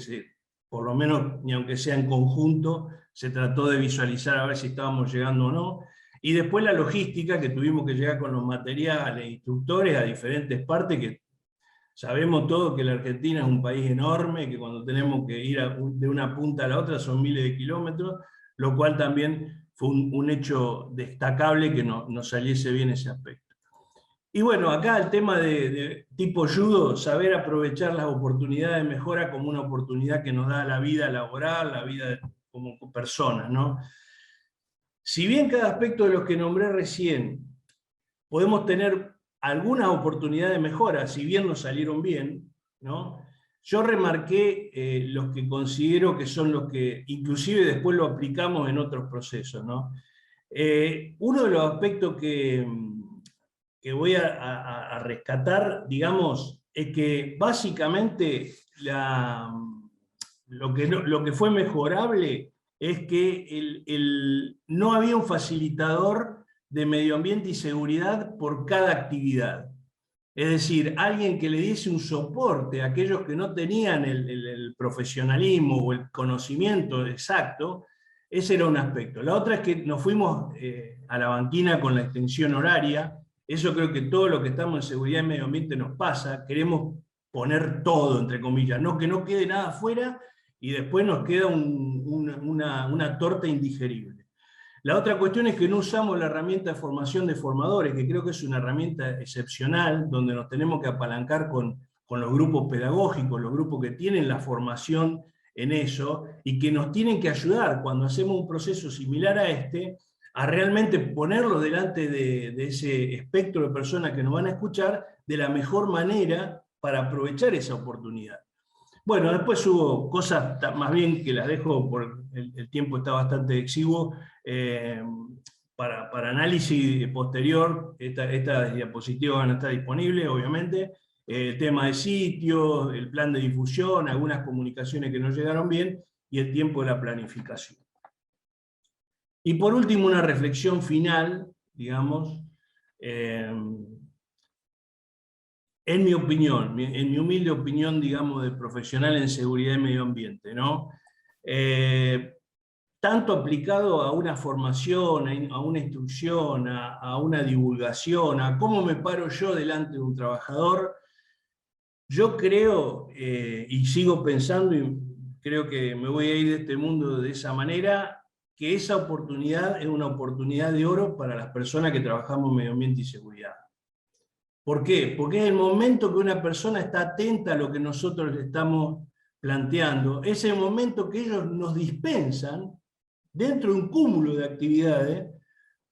por lo menos, ni aunque sea en conjunto, se trató de visualizar a ver si estábamos llegando o no. Y después la logística, que tuvimos que llegar con los materiales, instructores a diferentes partes, que sabemos todos que la Argentina es un país enorme, que cuando tenemos que ir de una punta a la otra son miles de kilómetros, lo cual también fue un hecho destacable que nos saliese bien ese aspecto. Y bueno, acá el tema de tipo judo, saber aprovechar las oportunidades de mejora como una oportunidad que nos da la vida laboral, la vida como personas, ¿no? Si bien cada aspecto de los que nombré recién podemos tener algunas oportunidades de mejora, si bien nos salieron bien, ¿no? Yo remarqué los que considero que son los que inclusive después lo aplicamos en otros procesos, ¿no? Uno de los aspectos que voy a rescatar, digamos, es que básicamente lo que fue mejorable es que no había un facilitador de medio ambiente y seguridad por cada actividad. Es decir, alguien que le diese un soporte a aquellos que no tenían el profesionalismo o el conocimiento exacto. Ese era un aspecto. La otra es que nos fuimos a la banquina con la extensión horaria. Eso creo que todo lo que estamos en seguridad y medio ambiente nos pasa. Queremos poner todo, entre comillas, no que no quede nada afuera y después nos queda una torta indigerible. La otra cuestión es que no usamos la herramienta de formación de formadores, que creo que es una herramienta excepcional, donde nos tenemos que apalancar con los grupos pedagógicos, los grupos que tienen la formación en eso, y que nos tienen que ayudar cuando hacemos un proceso similar a este, a realmente ponerlo delante de ese espectro de personas que nos van a escuchar de la mejor manera para aprovechar esa oportunidad. Bueno, después hubo cosas más bien que las dejo, por el tiempo está bastante exiguo, para análisis posterior. Esta diapositiva van a estar disponibles, obviamente. El tema de sitios, el plan de difusión, algunas comunicaciones que no llegaron bien, y el tiempo de la planificación. Y por último, una reflexión final, digamos, en mi opinión, en mi humilde opinión, digamos, de profesional en seguridad y medio ambiente, ¿no? Tanto aplicado a una formación, a una instrucción, a una divulgación, a cómo me paro yo delante de un trabajador, yo creo, y sigo pensando, y creo que me voy a ir de este mundo de esa manera, que esa oportunidad es una oportunidad de oro para las personas que trabajamos en medio ambiente y seguridad. ¿Por qué? Porque en el momento que una persona está atenta a lo que nosotros le estamos planteando, es el momento que ellos nos dispensan dentro de un cúmulo de actividades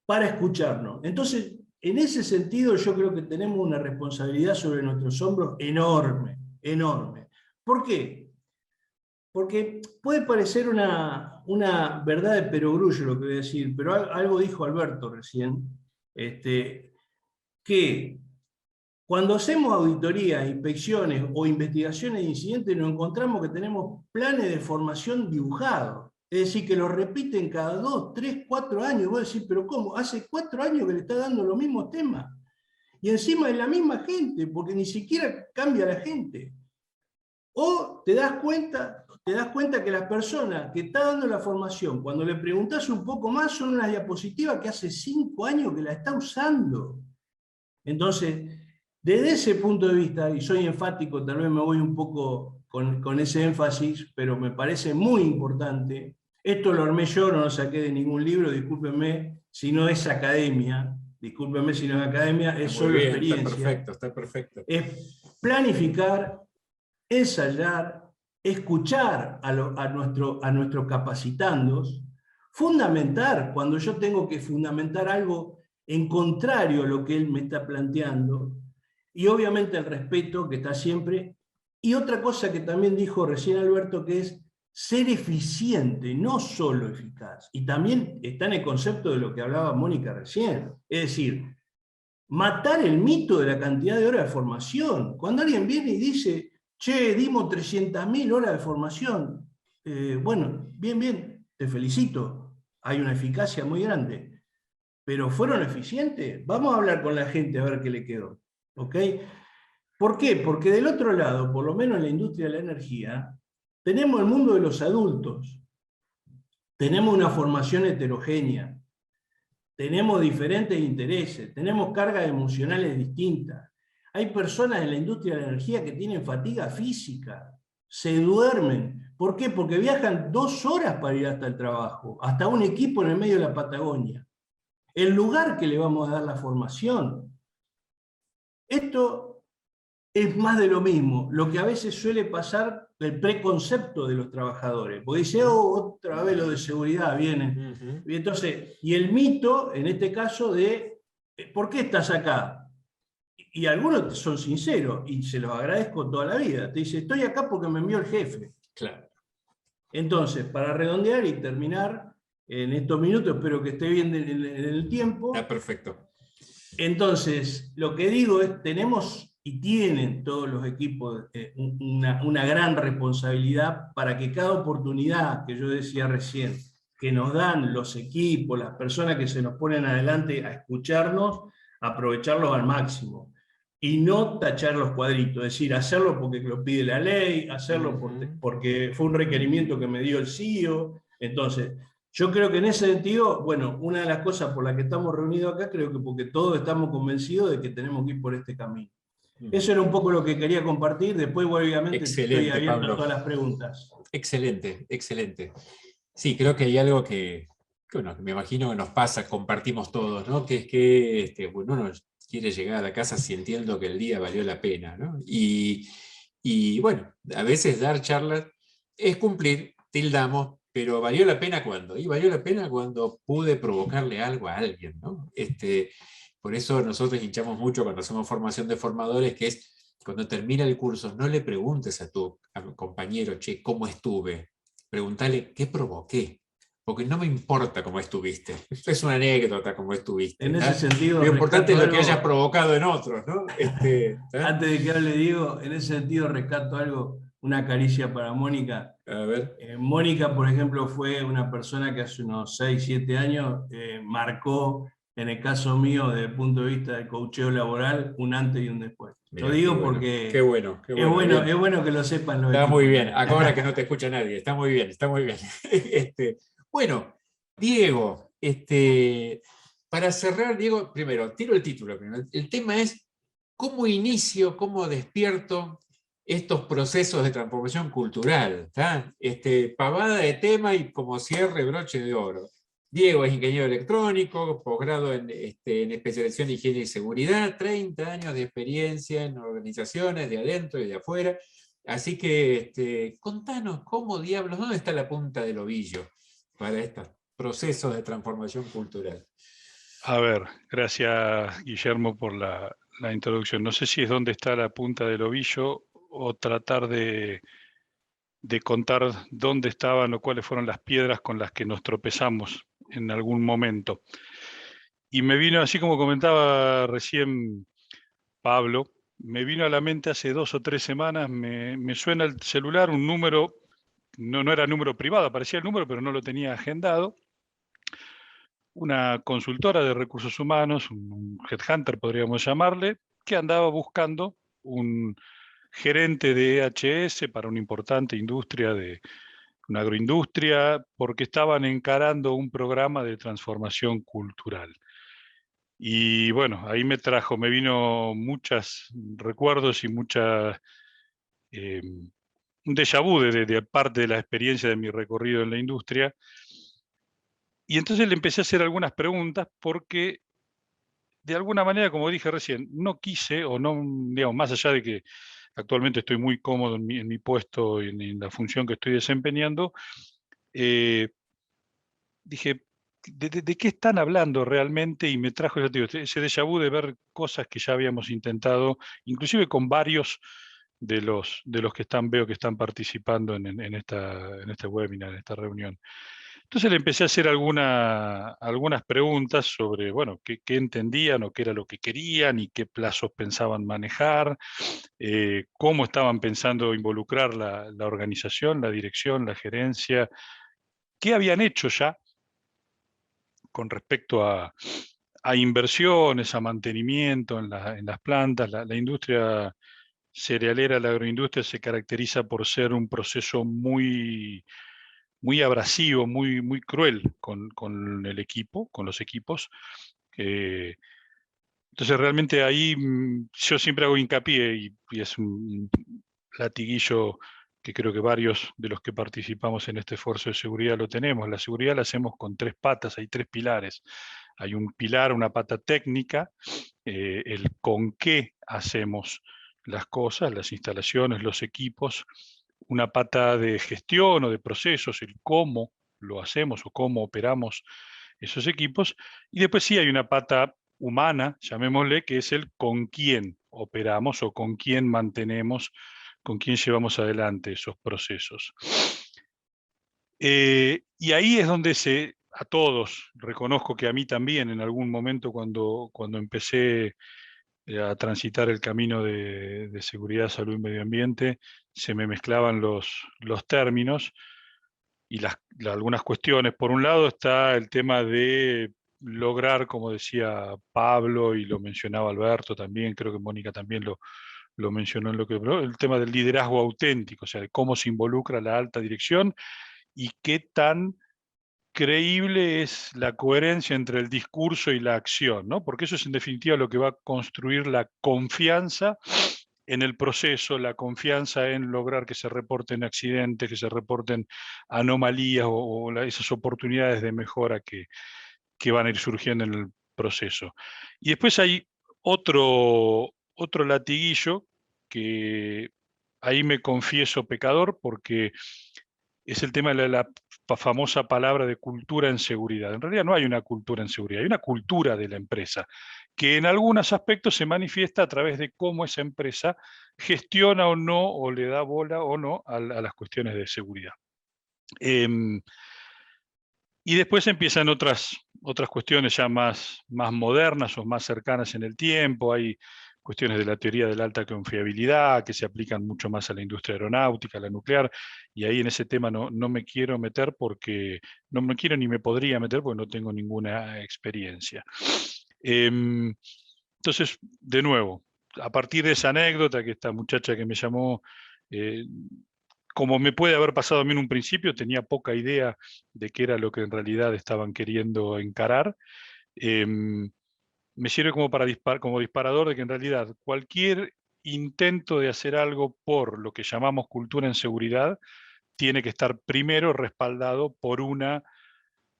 para escucharnos. Entonces, en ese sentido, yo creo que tenemos una responsabilidad sobre nuestros hombros enorme, enorme. ¿Por qué? Porque puede parecer una verdad de perogrullo lo que voy a decir, pero algo dijo Alberto recién, que cuando hacemos auditorías, inspecciones o investigaciones de incidentes, nos encontramos que tenemos planes de formación dibujados. Es decir, que lo repiten cada 2, 3, 4 años. Y vos decís, ¿pero cómo? Hace 4 años que le está dando los mismos temas. Y encima es la misma gente, porque ni siquiera cambia la gente. O te das cuenta que las personas que están dando la formación, cuando le preguntás un poco más, son unas diapositivas que hace 5 años que la está usando. Entonces, desde ese punto de vista, y soy enfático, tal vez me voy un poco con ese énfasis, pero me parece muy importante. Esto lo armé yo, no lo saqué de ningún libro, discúlpenme si no es academia, es solo experiencia. Está perfecto. Es planificar, ensayar, escuchar a nuestros capacitandos, fundamentar, cuando yo tengo que fundamentar algo en contrario a lo que él me está planteando, y obviamente el respeto que está siempre. Y otra cosa que también dijo recién Alberto, que es ser eficiente, no solo eficaz. Y también está en el concepto de lo que hablaba Mónica recién. Es decir, matar el mito de la cantidad de horas de formación. Cuando alguien viene y dice, che, dimos 300.000 horas de formación, bueno, bien, te felicito, hay una eficacia muy grande. ¿Pero fueron eficientes? Vamos a hablar con la gente a ver qué le quedó. ¿Ok? ¿Por qué? Porque del otro lado, por lo menos en la industria de la energía, Tenemos el mundo de los adultos, tenemos una formación heterogénea, tenemos diferentes intereses, tenemos cargas emocionales distintas. Hay personas en la industria de la energía que tienen fatiga física, se duermen. ¿Por qué? Porque viajan 2 horas para ir hasta el trabajo, hasta un equipo en el medio de la Patagonia. El lugar que le vamos a dar la formación. Esto es más de lo mismo, lo que a veces suele pasar el preconcepto de los trabajadores, porque dice, oh, otra vez lo de seguridad viene. Y entonces, y el mito, en este caso, de ¿por qué estás acá? Y algunos son sinceros, y se los agradezco toda la vida. Te dice, estoy acá porque me envió el jefe. Claro. Entonces, para redondear y terminar en estos minutos, espero que esté bien en el tiempo. Está perfecto. Entonces, lo que digo es, tenemos y tienen todos los equipos una gran responsabilidad para que cada oportunidad que yo decía recién, que nos dan los equipos, las personas que se nos ponen adelante a escucharnos, aprovecharlos al máximo. Y no tachar los cuadritos, es decir, hacerlo porque lo pide la ley, hacerlo porque fue un requerimiento que me dio el CEO. Entonces, yo creo que en ese sentido, bueno, una de las cosas por las que estamos reunidos acá, creo que porque todos estamos convencidos de que tenemos que ir por este camino. Eso era un poco lo que quería compartir, después obviamente estoy abierto Pablo. a todas las preguntas. Excelente, excelente. Sí, creo que hay algo que bueno, me imagino que nos pasa, compartimos todos, ¿no? Que es que bueno, uno quiere llegar a la casa sintiendo que el día valió la pena, ¿no? Y bueno, a veces dar charlas es cumplir, tildamos, pero ¿valió la pena cuándo? Y valió la pena cuando pude provocarle algo a alguien, ¿no? Por eso nosotros hinchamos mucho cuando hacemos formación de formadores, que es cuando termina el curso, no le preguntes a tu compañero, che, ¿cómo estuve? Preguntale, ¿qué provoqué? Porque no me importa cómo estuviste. Esto es una anécdota cómo estuviste. En ese sentido, lo importante es lo que hayas provocado en otros, ¿no? Antes de que hable Diego, en ese sentido rescato algo, una caricia para Mónica. A ver. Mónica, por ejemplo, fue una persona que hace unos 6, 7 años marcó, en el caso mío, desde el punto de vista del coacheo laboral, un antes y un después. Mirá, lo digo qué bueno, porque qué bueno, es bueno que lo sepan los Está equipos. muy bien, ahora que no te escucha nadie, está muy bien, está muy bien. Bueno, Diego, para cerrar, Diego, primero, tiro el título. El tema es cómo inicio, cómo despierto estos procesos de transformación cultural. Pavada de tema y como cierre, broche de oro. Diego es ingeniero electrónico, posgrado en especialización en higiene y seguridad, 30 años de experiencia en organizaciones de adentro y de afuera. Así que contanos cómo diablos, ¿dónde está la punta del ovillo para estos procesos de transformación cultural? A ver, gracias Guillermo por la introducción. No sé si es dónde está la punta del ovillo o tratar de contar dónde estaban o cuáles fueron las piedras con las que nos tropezamos en algún momento. Y me vino, así como comentaba recién Pablo, me vino a la mente hace 2 o 3 semanas, me suena el celular, un número, no era número privado, aparecía el número, pero no lo tenía agendado. Una consultora de recursos humanos, un headhunter podríamos llamarle, que andaba buscando un gerente de EHS para una importante industria, una agroindustria, porque estaban encarando un programa de transformación cultural. Y bueno, ahí me vino muchos recuerdos y un déjà vu de parte de la experiencia de mi recorrido en la industria. Y entonces le empecé a hacer algunas preguntas porque, de alguna manera, como dije recién, no quise, o no, digamos, más allá de que actualmente estoy muy cómodo en mi puesto y en la función que estoy desempeñando, dije, ¿de qué están hablando realmente? Y me trajo ese déjà vu de ver cosas que ya habíamos intentado, inclusive con varios de los que veo que están participando en este webinar, en esta reunión. Entonces le empecé a hacer algunas preguntas sobre, bueno, qué entendían o qué era lo que querían y qué plazos pensaban manejar, cómo estaban pensando involucrar la organización, la dirección, la gerencia, qué habían hecho ya con respecto a inversiones, a mantenimiento en las plantas. La industria cerealera, la agroindustria, se caracteriza por ser un proceso muy, muy abrasivo, muy, muy cruel con el equipo, con los equipos. Entonces realmente ahí yo siempre hago hincapié, y es un latiguillo que creo que varios de los que participamos en este esfuerzo de seguridad lo tenemos. La seguridad la hacemos con 3 patas, hay 3 pilares. Hay un pilar, una pata técnica, el con qué hacemos las cosas, las instalaciones, los equipos, una pata de gestión o de procesos, el cómo lo hacemos o cómo operamos esos equipos, y después sí hay una pata humana, llamémosle, que es el con quién operamos o con quién mantenemos, con quién llevamos adelante esos procesos. Y ahí es donde a todos, reconozco que a mí también en algún momento cuando empecé a transitar el camino de seguridad, salud y medio ambiente, se me mezclaban los términos y algunas cuestiones. Por un lado está el tema de lograr, como decía Pablo y lo mencionaba Alberto también, creo que Mónica también lo mencionó en lo que habló, el tema del liderazgo auténtico, o sea, de cómo se involucra la alta dirección y qué tan creíble es la coherencia entre el discurso y la acción, ¿no? Porque eso es en definitiva lo que va a construir la confianza en el proceso, la confianza en lograr que se reporten accidentes, que se reporten anomalías o esas oportunidades de mejora que van a ir surgiendo en el proceso. Y después hay otro latiguillo que ahí me confieso pecador porque es el tema de la famosa palabra de cultura en seguridad. En realidad no hay una cultura en seguridad, hay una cultura de la empresa, que en algunos aspectos se manifiesta a través de cómo esa empresa gestiona o no, o le da bola o no a las cuestiones de seguridad. Y después empiezan otras cuestiones ya más modernas o más cercanas en el tiempo. Hay cuestiones de la teoría de la alta confiabilidad que se aplican mucho más a la industria aeronáutica, a la nuclear, y ahí en ese tema no me quiero meter porque no me quiero ni me podría meter porque no tengo ninguna experiencia. Entonces, de nuevo, a partir de esa anécdota que esta muchacha que me llamó, como me puede haber pasado a mí en un principio, tenía poca idea de qué era lo que en realidad estaban queriendo encarar. Me sirve como como disparador de que en realidad cualquier intento de hacer algo por lo que llamamos cultura en seguridad tiene que estar primero respaldado por una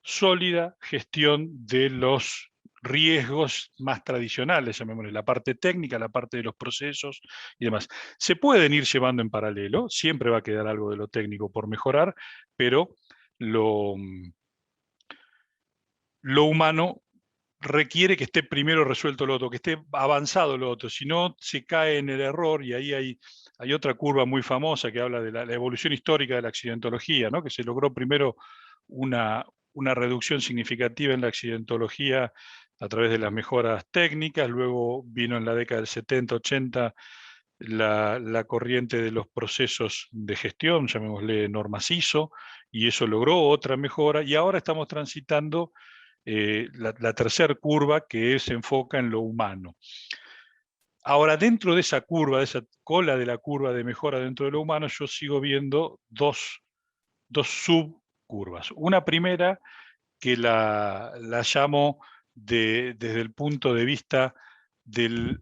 sólida gestión de los riesgos más tradicionales, llamémosle la parte técnica, la parte de los procesos y demás. Se pueden ir llevando en paralelo, siempre va a quedar algo de lo técnico por mejorar, pero lo humano requiere que esté primero resuelto lo otro, que esté avanzado lo otro, si no se cae en el error, y ahí hay otra curva muy famosa que habla de la evolución histórica de la accidentología, ¿no? Que se logró primero una reducción significativa en la accidentología a través de las mejoras técnicas, luego vino en la década del 70, 80 la corriente de los procesos de gestión, llamémosle normas ISO, y eso logró otra mejora, y ahora estamos transitando la tercera curva que se enfoca en lo humano. Ahora, dentro de esa curva, de esa cola de la curva de mejora dentro de lo humano, yo sigo viendo dos subcurvas. Una primera que la llamo desde el punto de vista del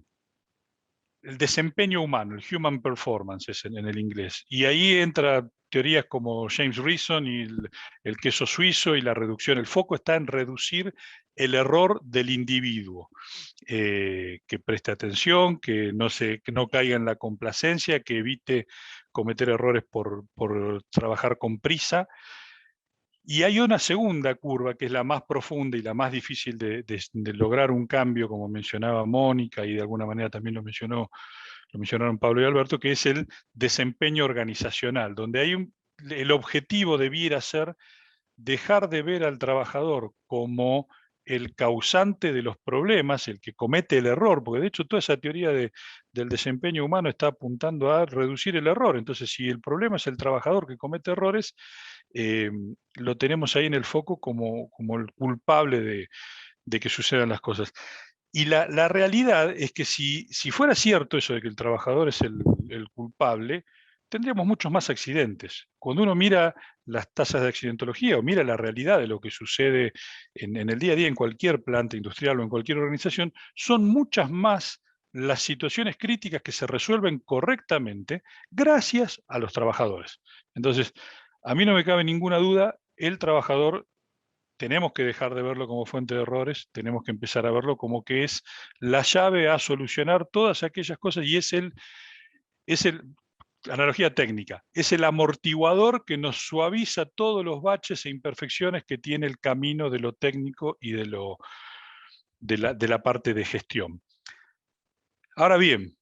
desempeño humano, el human performance en el inglés. Y ahí entra teorías como James Reason y el queso suizo y la reducción. El foco está en reducir el error del individuo, que preste atención, que no caiga en la complacencia, que evite cometer errores por trabajar con prisa. Y hay una segunda curva, que es la más profunda y la más difícil de lograr un cambio, como mencionaba Mónica, y de alguna manera también lo mencionaron Pablo y Alberto, que es el desempeño organizacional, donde hay el objetivo debiera ser dejar de ver al trabajador como el causante de los problemas, el que comete el error, porque de hecho toda esa teoría del desempeño humano está apuntando a reducir el error. Entonces, si el problema es el trabajador que comete errores, lo tenemos ahí en el foco como el culpable de que sucedan las cosas. Y la realidad es que si fuera cierto eso de que el trabajador es el culpable, tendríamos muchos más accidentes. Cuando uno mira las tasas de accidentología o mira la realidad de lo que sucede en el día a día en cualquier planta industrial o en cualquier organización, son muchas más las situaciones críticas que se resuelven correctamente gracias a los trabajadores. Entonces, a mí no me cabe ninguna duda, el trabajador tenemos que dejar de verlo como fuente de errores, tenemos que empezar a verlo como que es la llave a solucionar todas aquellas cosas y es analogía técnica, es el amortiguador que nos suaviza todos los baches e imperfecciones que tiene el camino de lo técnico y de la parte de gestión. Ahora bien,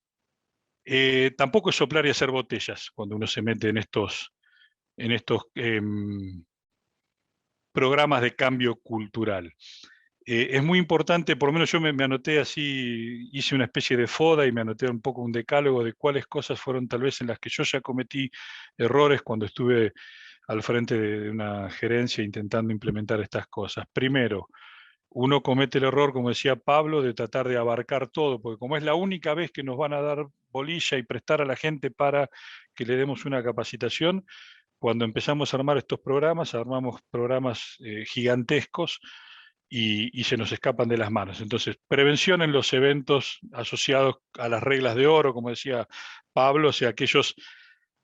tampoco es soplar y hacer botellas cuando uno se mete en estos programas de cambio cultural. Es muy importante, por lo menos yo me anoté así, hice una especie de foda y me anoté un poco un decálogo de cuáles cosas fueron tal vez en las que yo ya cometí errores cuando estuve al frente de una gerencia intentando implementar estas cosas. Primero, uno comete el error, como decía Pablo, de tratar de abarcar todo, porque como es la única vez que nos van a dar bolilla y prestar a la gente para que le demos una capacitación, cuando empezamos a armar estos programas, armamos programas gigantescos y se nos escapan de las manos. Entonces, prevención en los eventos asociados a las reglas de oro, como decía Pablo, o sea, aquellos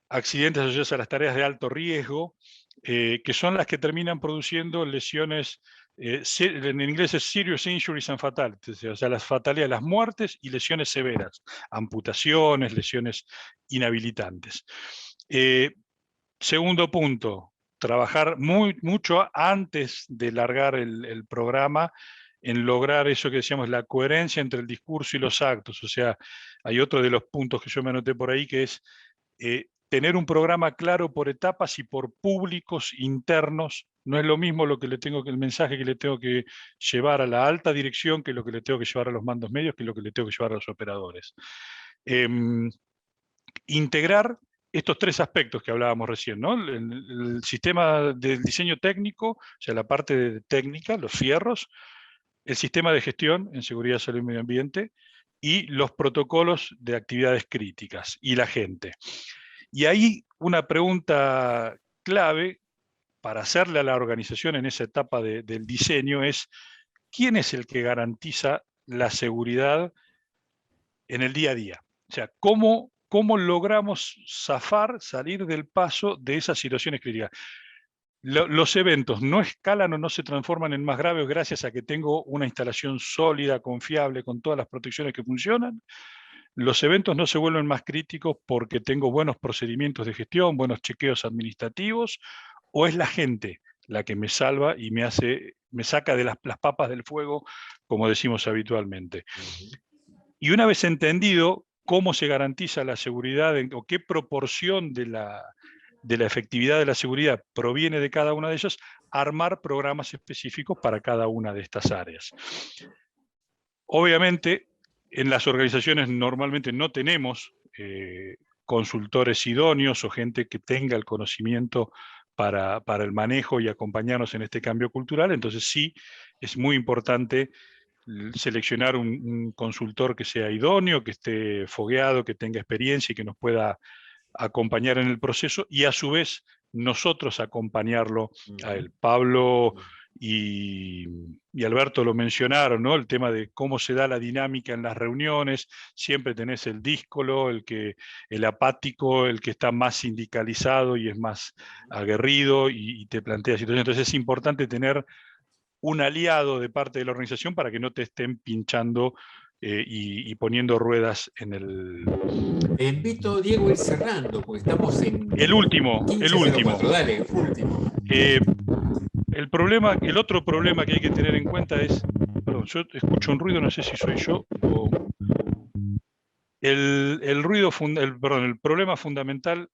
accidentes asociados a las tareas de alto riesgo, que son las que terminan produciendo lesiones, en inglés es serious injuries and fatalities, o sea, las fatalidades, las muertes y lesiones severas, amputaciones, lesiones inhabilitantes. Segundo punto, trabajar mucho antes de largar el programa en lograr eso que decíamos, la coherencia entre el discurso y los actos. O sea, hay otro de los puntos que yo me anoté por ahí que es tener un programa claro por etapas y por públicos internos. No es lo mismo el mensaje que le tengo que llevar a la alta dirección que lo que le tengo que llevar a los mandos medios, que lo que le tengo que llevar a los operadores. Integrar estos tres aspectos que hablábamos recién, ¿no? El sistema del diseño técnico, o sea, la parte técnica, los fierros, el sistema de gestión en seguridad, salud y medio ambiente, y los protocolos de actividades críticas, y la gente. Y ahí una pregunta clave para hacerle a la organización en esa etapa del diseño es, ¿quién es el que garantiza la seguridad en el día a día? O sea, ¿cómo logramos salir del paso de esas situaciones críticas? Los eventos no escalan o no se transforman en más graves gracias a que tengo una instalación sólida, confiable, con todas las protecciones que funcionan. Los eventos no se vuelven más críticos porque tengo buenos procedimientos de gestión, buenos chequeos administrativos, o es la gente la que me salva y me saca de las papas del fuego, como decimos habitualmente. Y una vez entendido cómo se garantiza la seguridad o qué proporción de la efectividad de la seguridad proviene de cada una de ellas, armar programas específicos para cada una de estas áreas. Obviamente, en las organizaciones normalmente no tenemos consultores idóneos o gente que tenga el conocimiento para el manejo y acompañarnos en este cambio cultural, entonces sí es muy importante seleccionar un consultor que sea idóneo, que esté fogueado, que tenga experiencia y que nos pueda acompañar en el proceso y a su vez nosotros acompañarlo a él. Pablo y Alberto lo mencionaron, ¿no? El tema de cómo se da la dinámica en las reuniones, siempre tenés el díscolo, el apático, el que está más sindicalizado y es más aguerrido y te plantea situaciones. Entonces es importante tener un aliado de parte de la organización para que no te estén pinchando y poniendo ruedas en el... Invito a Diego a ir cerrando, porque estamos en el último. Dale, último. El otro problema que hay que tener en cuenta es, perdón, yo escucho un ruido, no sé si soy yo o... El problema fundamental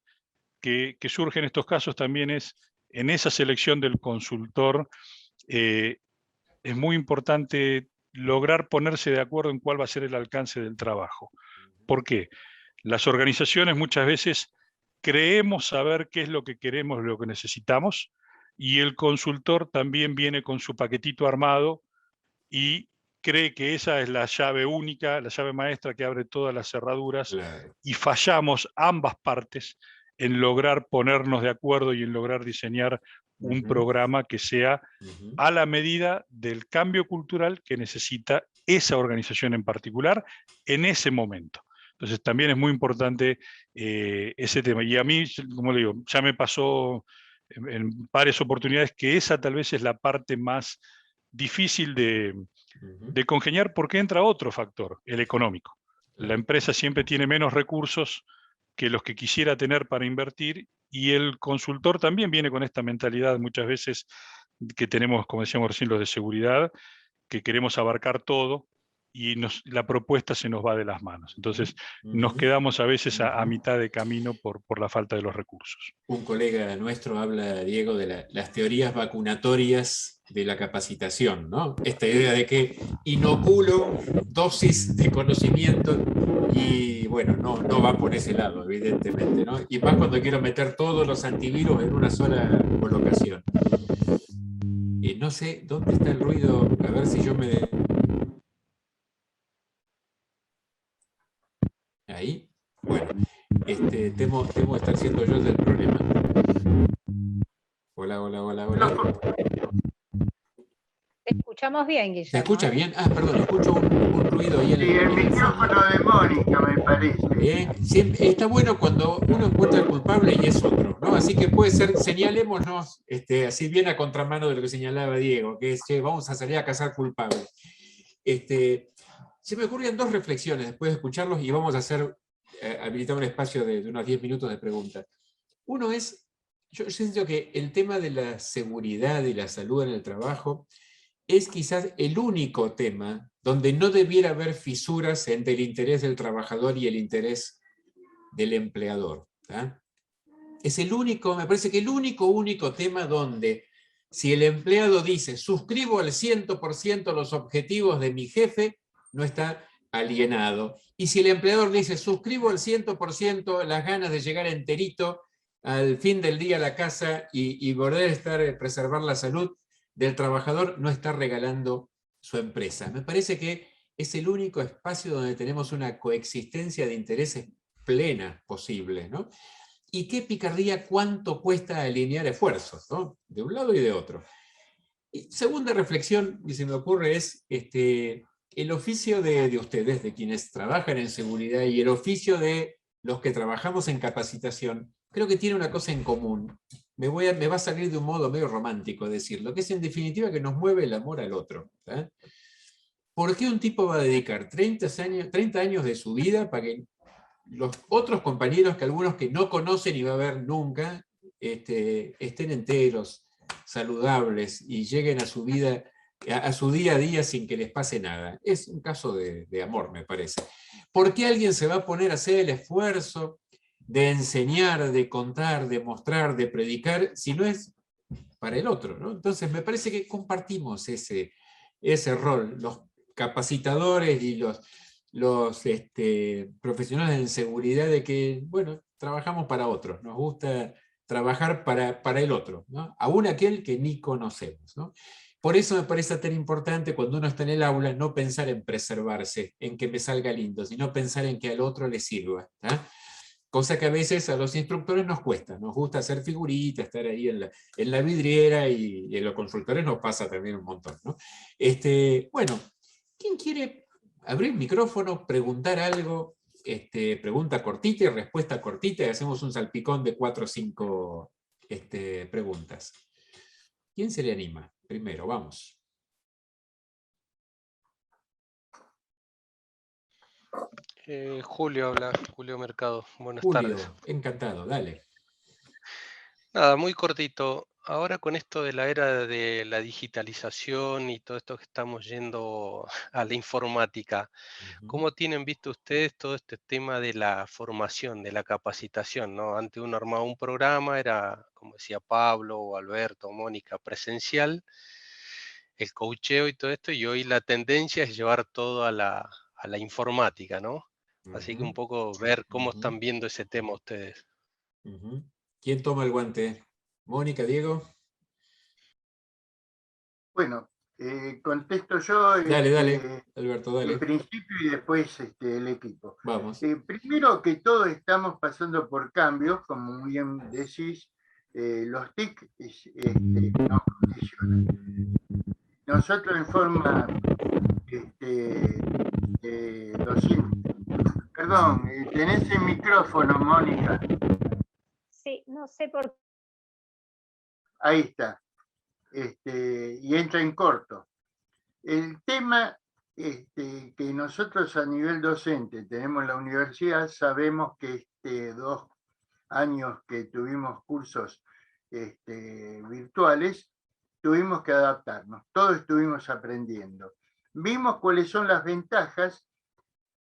que surge en estos casos también es, en esa selección del consultor, es muy importante lograr ponerse de acuerdo en cuál va a ser el alcance del trabajo. ¿Por qué? Las organizaciones muchas veces creemos saber qué es lo que queremos, lo que necesitamos, y el consultor también viene con su paquetito armado y cree que esa es la llave única, la llave maestra que abre todas las cerraduras, Claro. y fallamos ambas partes en lograr ponernos de acuerdo y en lograr diseñar un Ujú, programa que sea ujú. a la medida del cambio cultural que necesita esa organización en particular en ese momento. Entonces también es muy importante ese tema. Y a mí, como le digo, ya me pasó en varias oportunidades que esa tal vez es la parte más difícil Ujú. de congeniar, porque entra otro factor, el económico. La Claro. empresa siempre tiene menos recursos que los que quisiera tener para invertir, y el consultor también viene con esta mentalidad muchas veces que tenemos, como decíamos recién, los de seguridad, que queremos abarcar todo y la propuesta se nos va de las manos. Entonces nos Ujú, quedamos a veces a ujú. mitad de camino por la falta de los recursos. Un colega nuestro habla, Diego, de las teorías vacunatorias de la capacitación, ¿no? Esta idea de que inoculo dosis de conocimiento y, bueno, no va por ese lado, evidentemente, ¿no? Y más cuando quiero meter todos los antivirus en una sola colocación. No sé dónde está el ruido, a ver si yo me... Ahí. Bueno, temo estar siendo yo el problema. Hola, hola, hola, hola. Te escuchamos bien, ¿Se escucha Guillermo, ¿eh? bien? Ah, perdón, escucho un ruido ahí Sí, el en el fondo. micrófono de Mónica, me parece. Bien, está bueno cuando uno encuentra el culpable y es otro, ¿no? Así que puede ser, señalémonos, así bien a contramano de lo que señalaba Diego, que es que vamos a salir a cazar culpables. Se me ocurrían dos reflexiones después de escucharlos y vamos a habilitar un espacio de unos 10 minutos de preguntas. Uno es, yo siento que el tema de la seguridad y la salud en el trabajo es quizás el único tema donde no debiera haber fisuras entre el interés del trabajador y el interés del empleador. ¿tá? Es el único, me parece que el único tema donde si el empleado dice suscribo al 100% los objetivos de mi jefe, no está alienado. Y si el empleador dice suscribo al 100% las ganas de llegar enterito al fin del día a la casa y poder preservar la salud del trabajador, no está regalando su empresa. Me parece que es el único espacio donde tenemos una coexistencia de intereses plena posible, ¿no? Y qué picardía, cuánto cuesta alinear esfuerzos, ¿no? De un lado y de otro. Y segunda reflexión que se me ocurre es el oficio de ustedes, de quienes trabajan en seguridad, y el oficio de los que trabajamos en capacitación, creo que tiene una cosa en común. Me va a salir de un modo medio romántico decirlo, que es en definitiva que nos mueve el amor al otro. ¿tá? ¿Por qué un tipo va a dedicar 30 años de su vida para que los otros compañeros, que algunos que no conocen y va a ver nunca, estén enteros, saludables y lleguen a su vida, a su día a día sin que les pase nada? Es un caso de amor, me parece. ¿Por qué alguien se va a poner a hacer el esfuerzo de enseñar, de contar, de mostrar, de predicar, si no es para el otro? ¿no? Entonces, me parece que compartimos ese rol, los capacitadores y los profesionales en seguridad, de que, bueno, trabajamos para otros, nos gusta trabajar para el otro, ¿no? Aún aquel que ni conocemos. ¿no? Por eso me parece tan importante cuando uno está en el aula no pensar en preservarse, en que me salga lindo, sino pensar en que al otro le sirva. ¿tá? Cosa que a veces a los instructores nos cuesta, nos gusta hacer figuritas, estar ahí en la vidriera, y a los consultores nos pasa también un montón. ¿no? Bueno, ¿quién quiere abrir micrófono, preguntar algo? Pregunta cortita y respuesta cortita, y hacemos un salpicón de 4 o 5 preguntas. ¿Quién se le anima? Primero, vamos. Julio habla, Julio Mercado. Buenas Julio, tardes. encantado, dale. Nada, muy cortito. Ahora con esto de la era de la digitalización y todo esto que estamos yendo a la informática, ¿cómo tienen visto ustedes todo este tema de la formación, de la capacitación? ¿no? Antes uno armaba un programa, era, como decía Pablo o Alberto o Mónica, presencial, el coacheo y todo esto, y hoy la tendencia es llevar todo a la informática, ¿no? Así que un poco ver cómo están viendo ese tema ustedes. ¿Quién toma el guante? ¿Mónica, Diego? Bueno, contesto yo. Dale, Alberto, dale. En principio y después el equipo. Vamos. Primero que todos estamos pasando por cambios, como muy bien decís, los TIC nos condicionan. Nosotros en forma docente. Perdón, tenés el micrófono, Mónica. Sí, no sé por qué. Ahí está. Y entra en corto. El tema que nosotros a nivel docente tenemos en la universidad, sabemos que 2 años que tuvimos cursos virtuales, tuvimos que adaptarnos, todos estuvimos aprendiendo. Vimos cuáles son las ventajas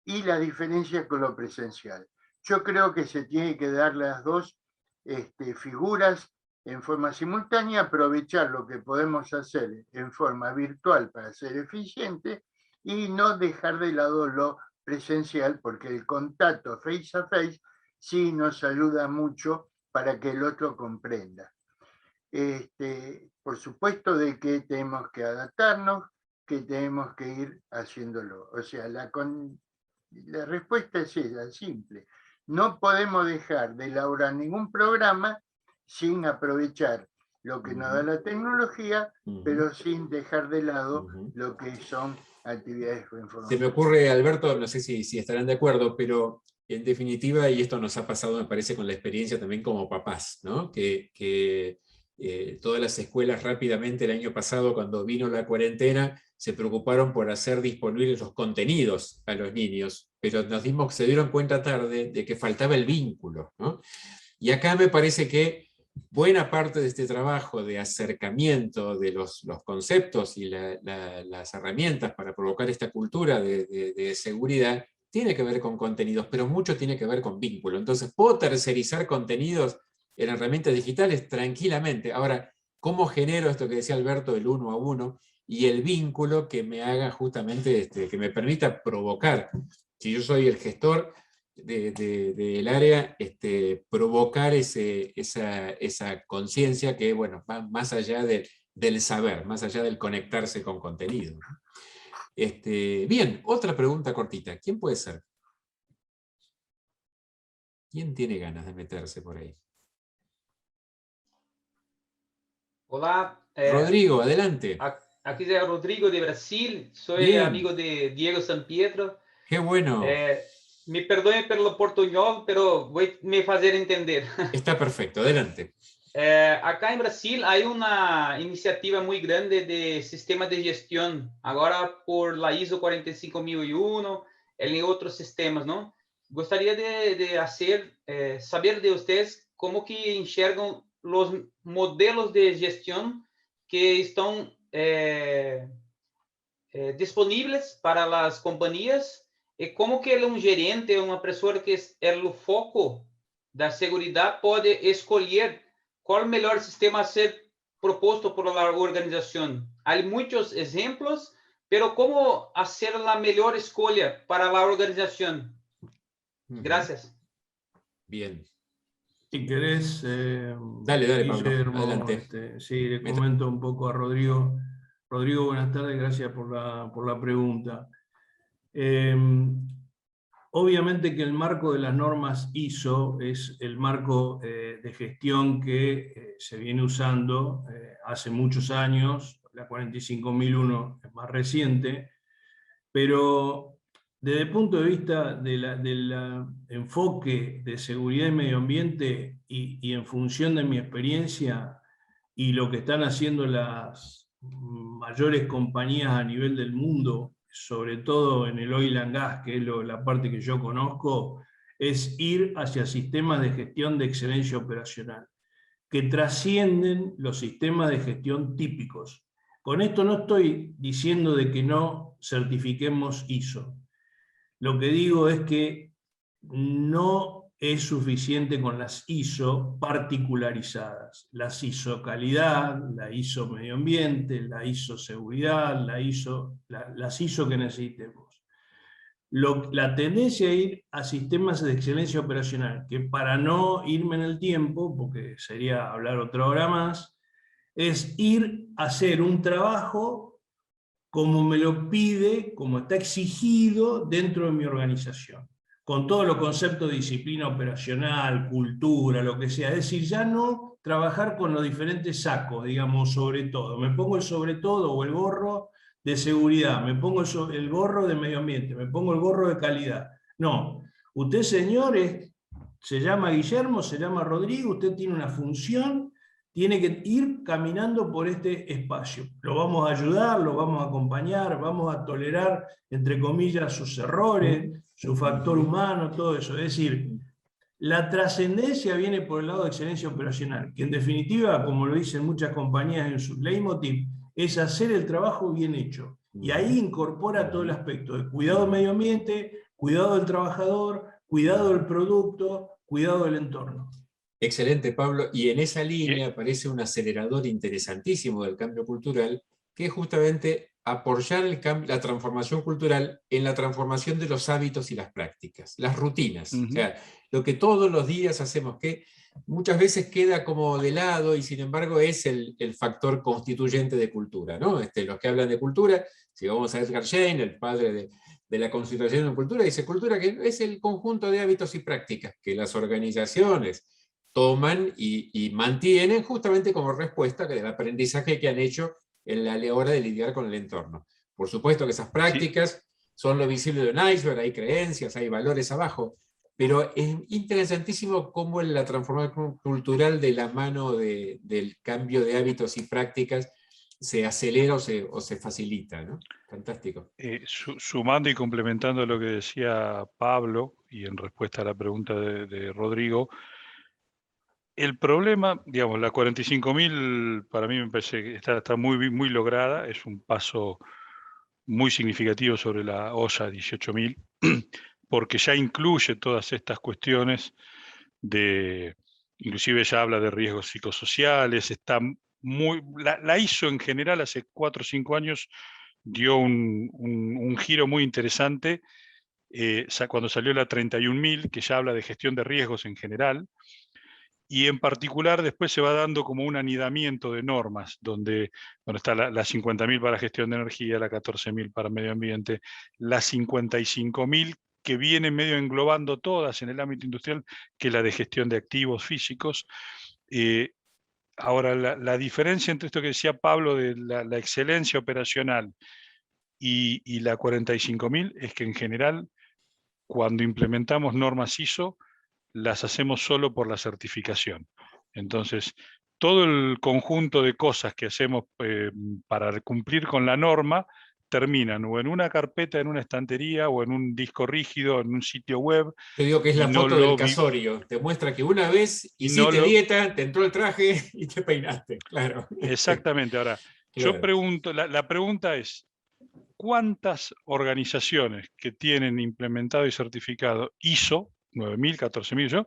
y la diferencia con lo presencial. Yo creo que se tiene que dar las dos figuras en forma simultánea, aprovechar lo que podemos hacer en forma virtual para ser eficiente y no dejar de lado lo presencial, porque el contacto face a face sí nos ayuda mucho para que el otro comprenda. Por supuesto de que tenemos que adaptarnos, que tenemos que ir haciéndolo. O sea, la respuesta es esa, simple. No podemos dejar de elaborar ningún programa sin aprovechar lo que nos da la tecnología, pero sin dejar de lado lo que son actividades informativas. Se me ocurre, Alberto, no sé si estarán de acuerdo, pero en definitiva, y esto nos ha pasado, me parece, con la experiencia también como papás, ¿no? Que todas las escuelas rápidamente el año pasado, cuando vino la cuarentena, se preocuparon por hacer disponibles los contenidos a los niños, pero se dieron cuenta tarde de que faltaba el vínculo, ¿no? Y acá me parece que buena parte de este trabajo de acercamiento de los conceptos y las herramientas para provocar esta cultura de seguridad tiene que ver con contenidos, pero mucho tiene que ver con vínculo. Entonces, puedo tercerizar contenidos en herramientas digitales tranquilamente. Ahora, ¿cómo genero esto que decía Alberto, el 1 a 1, y el vínculo que me haga justamente, que me permita provocar? Si yo soy el gestor del área, provocar esa conciencia que, bueno, va más allá del saber, más allá del conectarse con contenido. Bien, otra pregunta cortita. ¿Quién puede ser? ¿Quién tiene ganas de meterse por ahí? Olá. Rodrigo, adelante. Aqui é Rodrigo de Brasil, sou amigo de Diego San Pietro. Qué bueno. Me perdoe pelo portunhol, pero vou me fazer entender. Está perfecto, adelante. Acá em Brasil há uma iniciativa muito grande de sistema de gestão, agora por la ISO 45001, em outros sistemas, não? Gostaria de saber de vocês como que enxergam os modelos de gestão que estão disponíveis para as companhias e como que gerente, uma pessoa que é o foco da segurança pode escolher qual o melhor sistema a ser proposto por a organização. Há muitos exemplos, pero como fazer a melhor escolha para a organização? Gracias. Bien. Si querés, dale, Guillermo, Pablo, adelante. Sí, le comento un poco a Rodrigo. Rodrigo, buenas tardes, gracias por la pregunta. Obviamente que el marco de las normas ISO es el marco de gestión que se viene usando hace muchos años. La 45001 es más reciente, pero desde el punto de vista del enfoque de seguridad y medio ambiente y en función de mi experiencia y lo que están haciendo las mayores compañías a nivel del mundo, sobre todo en el oil and gas, que es la parte que yo conozco, es ir hacia sistemas de gestión de excelencia operacional, que trascienden los sistemas de gestión típicos. Con esto no estoy diciendo de que no certifiquemos ISO. Lo que digo es que no es suficiente con las ISO particularizadas. Las ISO calidad, la ISO medio ambiente, la ISO seguridad, las ISO que necesitemos. La tendencia a ir a sistemas de excelencia operacional, que para no irme en el tiempo, porque sería hablar otra hora más, es ir a hacer un trabajo como me lo pide, como está exigido dentro de mi organización, con todos los conceptos de disciplina operacional, cultura, lo que sea. Es decir, ya no trabajar con los diferentes sacos, digamos, sobre todo. Me pongo el sobre todo o el gorro de seguridad, me pongo el gorro de medio ambiente, me pongo el gorro de calidad. No, usted, señor, se llama Guillermo, se llama Rodrigo, usted tiene una función, tiene que ir caminando por este espacio. Lo vamos a ayudar, lo vamos a acompañar, vamos a tolerar, entre comillas, sus errores, su factor humano, todo eso. Es decir, la trascendencia viene por el lado de excelencia operacional, que en definitiva, como lo dicen muchas compañías en su leitmotiv, es hacer el trabajo bien hecho. Y ahí incorpora todo el aspecto de cuidado del medio ambiente, cuidado del trabajador, cuidado del producto, cuidado del entorno. Excelente, Pablo. Y en esa línea aparece un acelerador interesantísimo del cambio cultural, que es justamente apoyar la transformación cultural en la transformación de los hábitos y las prácticas, las rutinas. O sea, lo que todos los días hacemos, que muchas veces queda como de lado y sin embargo es el factor constituyente de cultura, ¿no? Los que hablan de cultura, si vamos a Edgar Schein, el padre de la constitución de cultura, dice cultura que es el conjunto de hábitos y prácticas que las organizaciones toman y mantienen justamente como respuesta del aprendizaje que han hecho en la hora de lidiar con el entorno. Por supuesto que esas prácticas son lo visible de un iceberg, hay creencias, hay valores abajo, pero es interesantísimo cómo la transformación cultural de la mano del cambio de hábitos y prácticas se acelera o se facilita, ¿no? Fantástico. Sumando y complementando lo que decía Pablo, y en respuesta a la pregunta de Rodrigo, el problema, digamos, la 45.000 para mí me parece que está muy, muy lograda, es un paso muy significativo sobre la OSA 18.000, porque ya incluye todas estas cuestiones inclusive ya habla de riesgos psicosociales, está la ISO en general hace 4 o 5 años dio un giro muy interesante, cuando salió la 31.000, que ya habla de gestión de riesgos en general, y en particular después se va dando como un anidamiento de normas, donde está la 50.000 para gestión de energía, la 14.000 para medio ambiente, la 55.000 que viene medio englobando todas en el ámbito industrial, que es la de gestión de activos físicos. Ahora, la diferencia entre esto que decía Pablo de la excelencia operacional y la 45.000 es que en general, cuando implementamos normas ISO, las hacemos solo por la certificación. Entonces, todo el conjunto de cosas que hacemos para cumplir con la norma terminan o en una carpeta, en una estantería, o en un disco rígido, en un sitio web. Yo digo que es la foto del casorio. Te muestra que una vez hiciste dieta, te entró el traje y te peinaste. Claro. Exactamente. Ahora, claro. Yo pregunto, la pregunta es, ¿cuántas organizaciones que tienen implementado y certificado ISO 9.000, 14.000,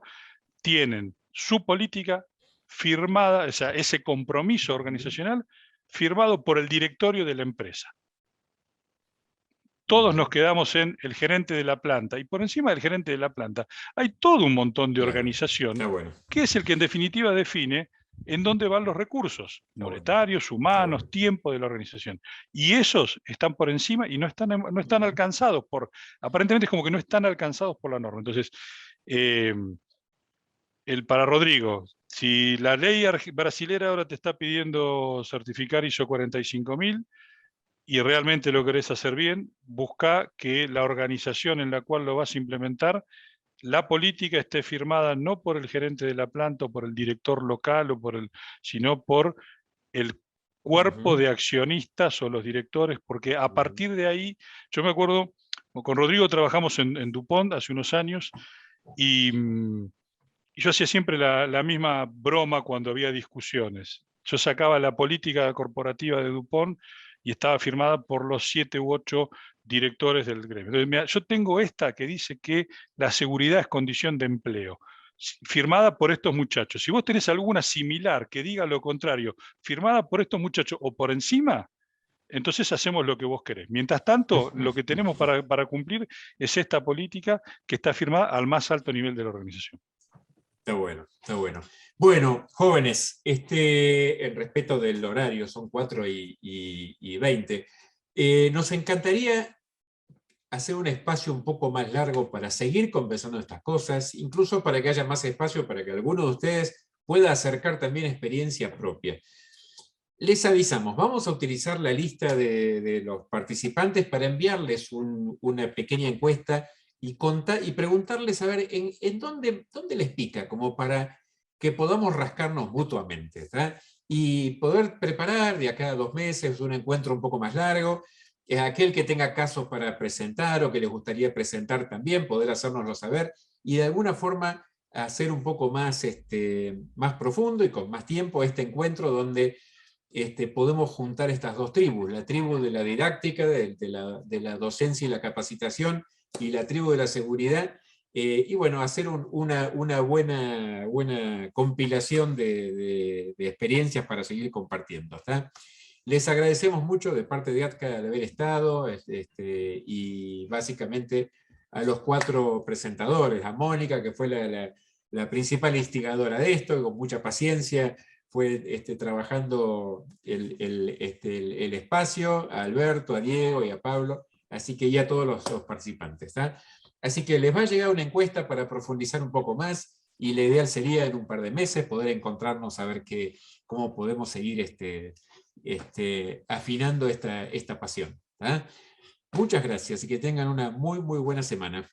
tienen su política firmada, o sea, ese compromiso organizacional firmado por el directorio de la empresa? Todos nos quedamos en el gerente de la planta, y por encima del gerente de la planta hay todo un montón de organización que es el que en definitiva define en dónde van los recursos monetarios, humanos, tiempo de la organización. Y esos están por encima y no están alcanzados aparentemente es como que no están alcanzados por la norma. Entonces, para Rodrigo, si la ley brasilera ahora te está pidiendo certificar ISO 45.000 y realmente lo querés hacer bien, busca que la organización en la cual lo vas a implementar, la política esté firmada no por el gerente de la planta o por el director local, sino por el cuerpo de accionistas o los directores, porque a partir de ahí, yo me acuerdo, con Rodrigo trabajamos en DuPont hace unos años, y yo hacía siempre la misma broma cuando había discusiones. Yo sacaba la política corporativa de DuPont y estaba firmada por los 7 u 8 directores del gremio. Entonces, mira, yo tengo esta que dice que la seguridad es condición de empleo, firmada por estos muchachos. Si vos tenés alguna similar que diga lo contrario, firmada por estos muchachos o por encima, entonces hacemos lo que vos querés. Mientras tanto, lo que tenemos para cumplir es esta política que está firmada al más alto nivel de la organización. Está bueno, está bueno. Bueno, jóvenes, en respeto del horario, son 4:20. Nos encantaría hacer un espacio un poco más largo para seguir conversando estas cosas, incluso para que haya más espacio para que alguno de ustedes pueda acercar también experiencia propia. Les avisamos, vamos a utilizar la lista de los participantes para enviarles una pequeña encuesta y preguntarles a ver en dónde les pica, como para que podamos rascarnos mutuamente, ¿está? Y poder preparar de acá a 2 meses un encuentro un poco más largo. Aquel que tenga casos para presentar o que les gustaría presentar también, poder hacérnoslo saber y de alguna forma hacer un poco más, más profundo y con más tiempo este encuentro donde podemos juntar estas dos tribus, la tribu de la didáctica, de la docencia y la capacitación, y la tribu de la seguridad, y bueno, hacer una buena compilación de experiencias para seguir compartiendo, ¿está? Les agradecemos mucho de parte de ATCA de haber estado, y básicamente a los 4 presentadores, a Mónica, que fue la principal instigadora de esto, con mucha paciencia, fue trabajando el espacio, a Alberto, a Diego y a Pablo, así que ya todos los participantes, ¿tá? Así que les va a llegar una encuesta para profundizar un poco más, y la ideal sería en un par de meses poder encontrarnos a ver cómo podemos seguir afinando esta pasión, ¿tá? Muchas gracias y que tengan una muy buena semana.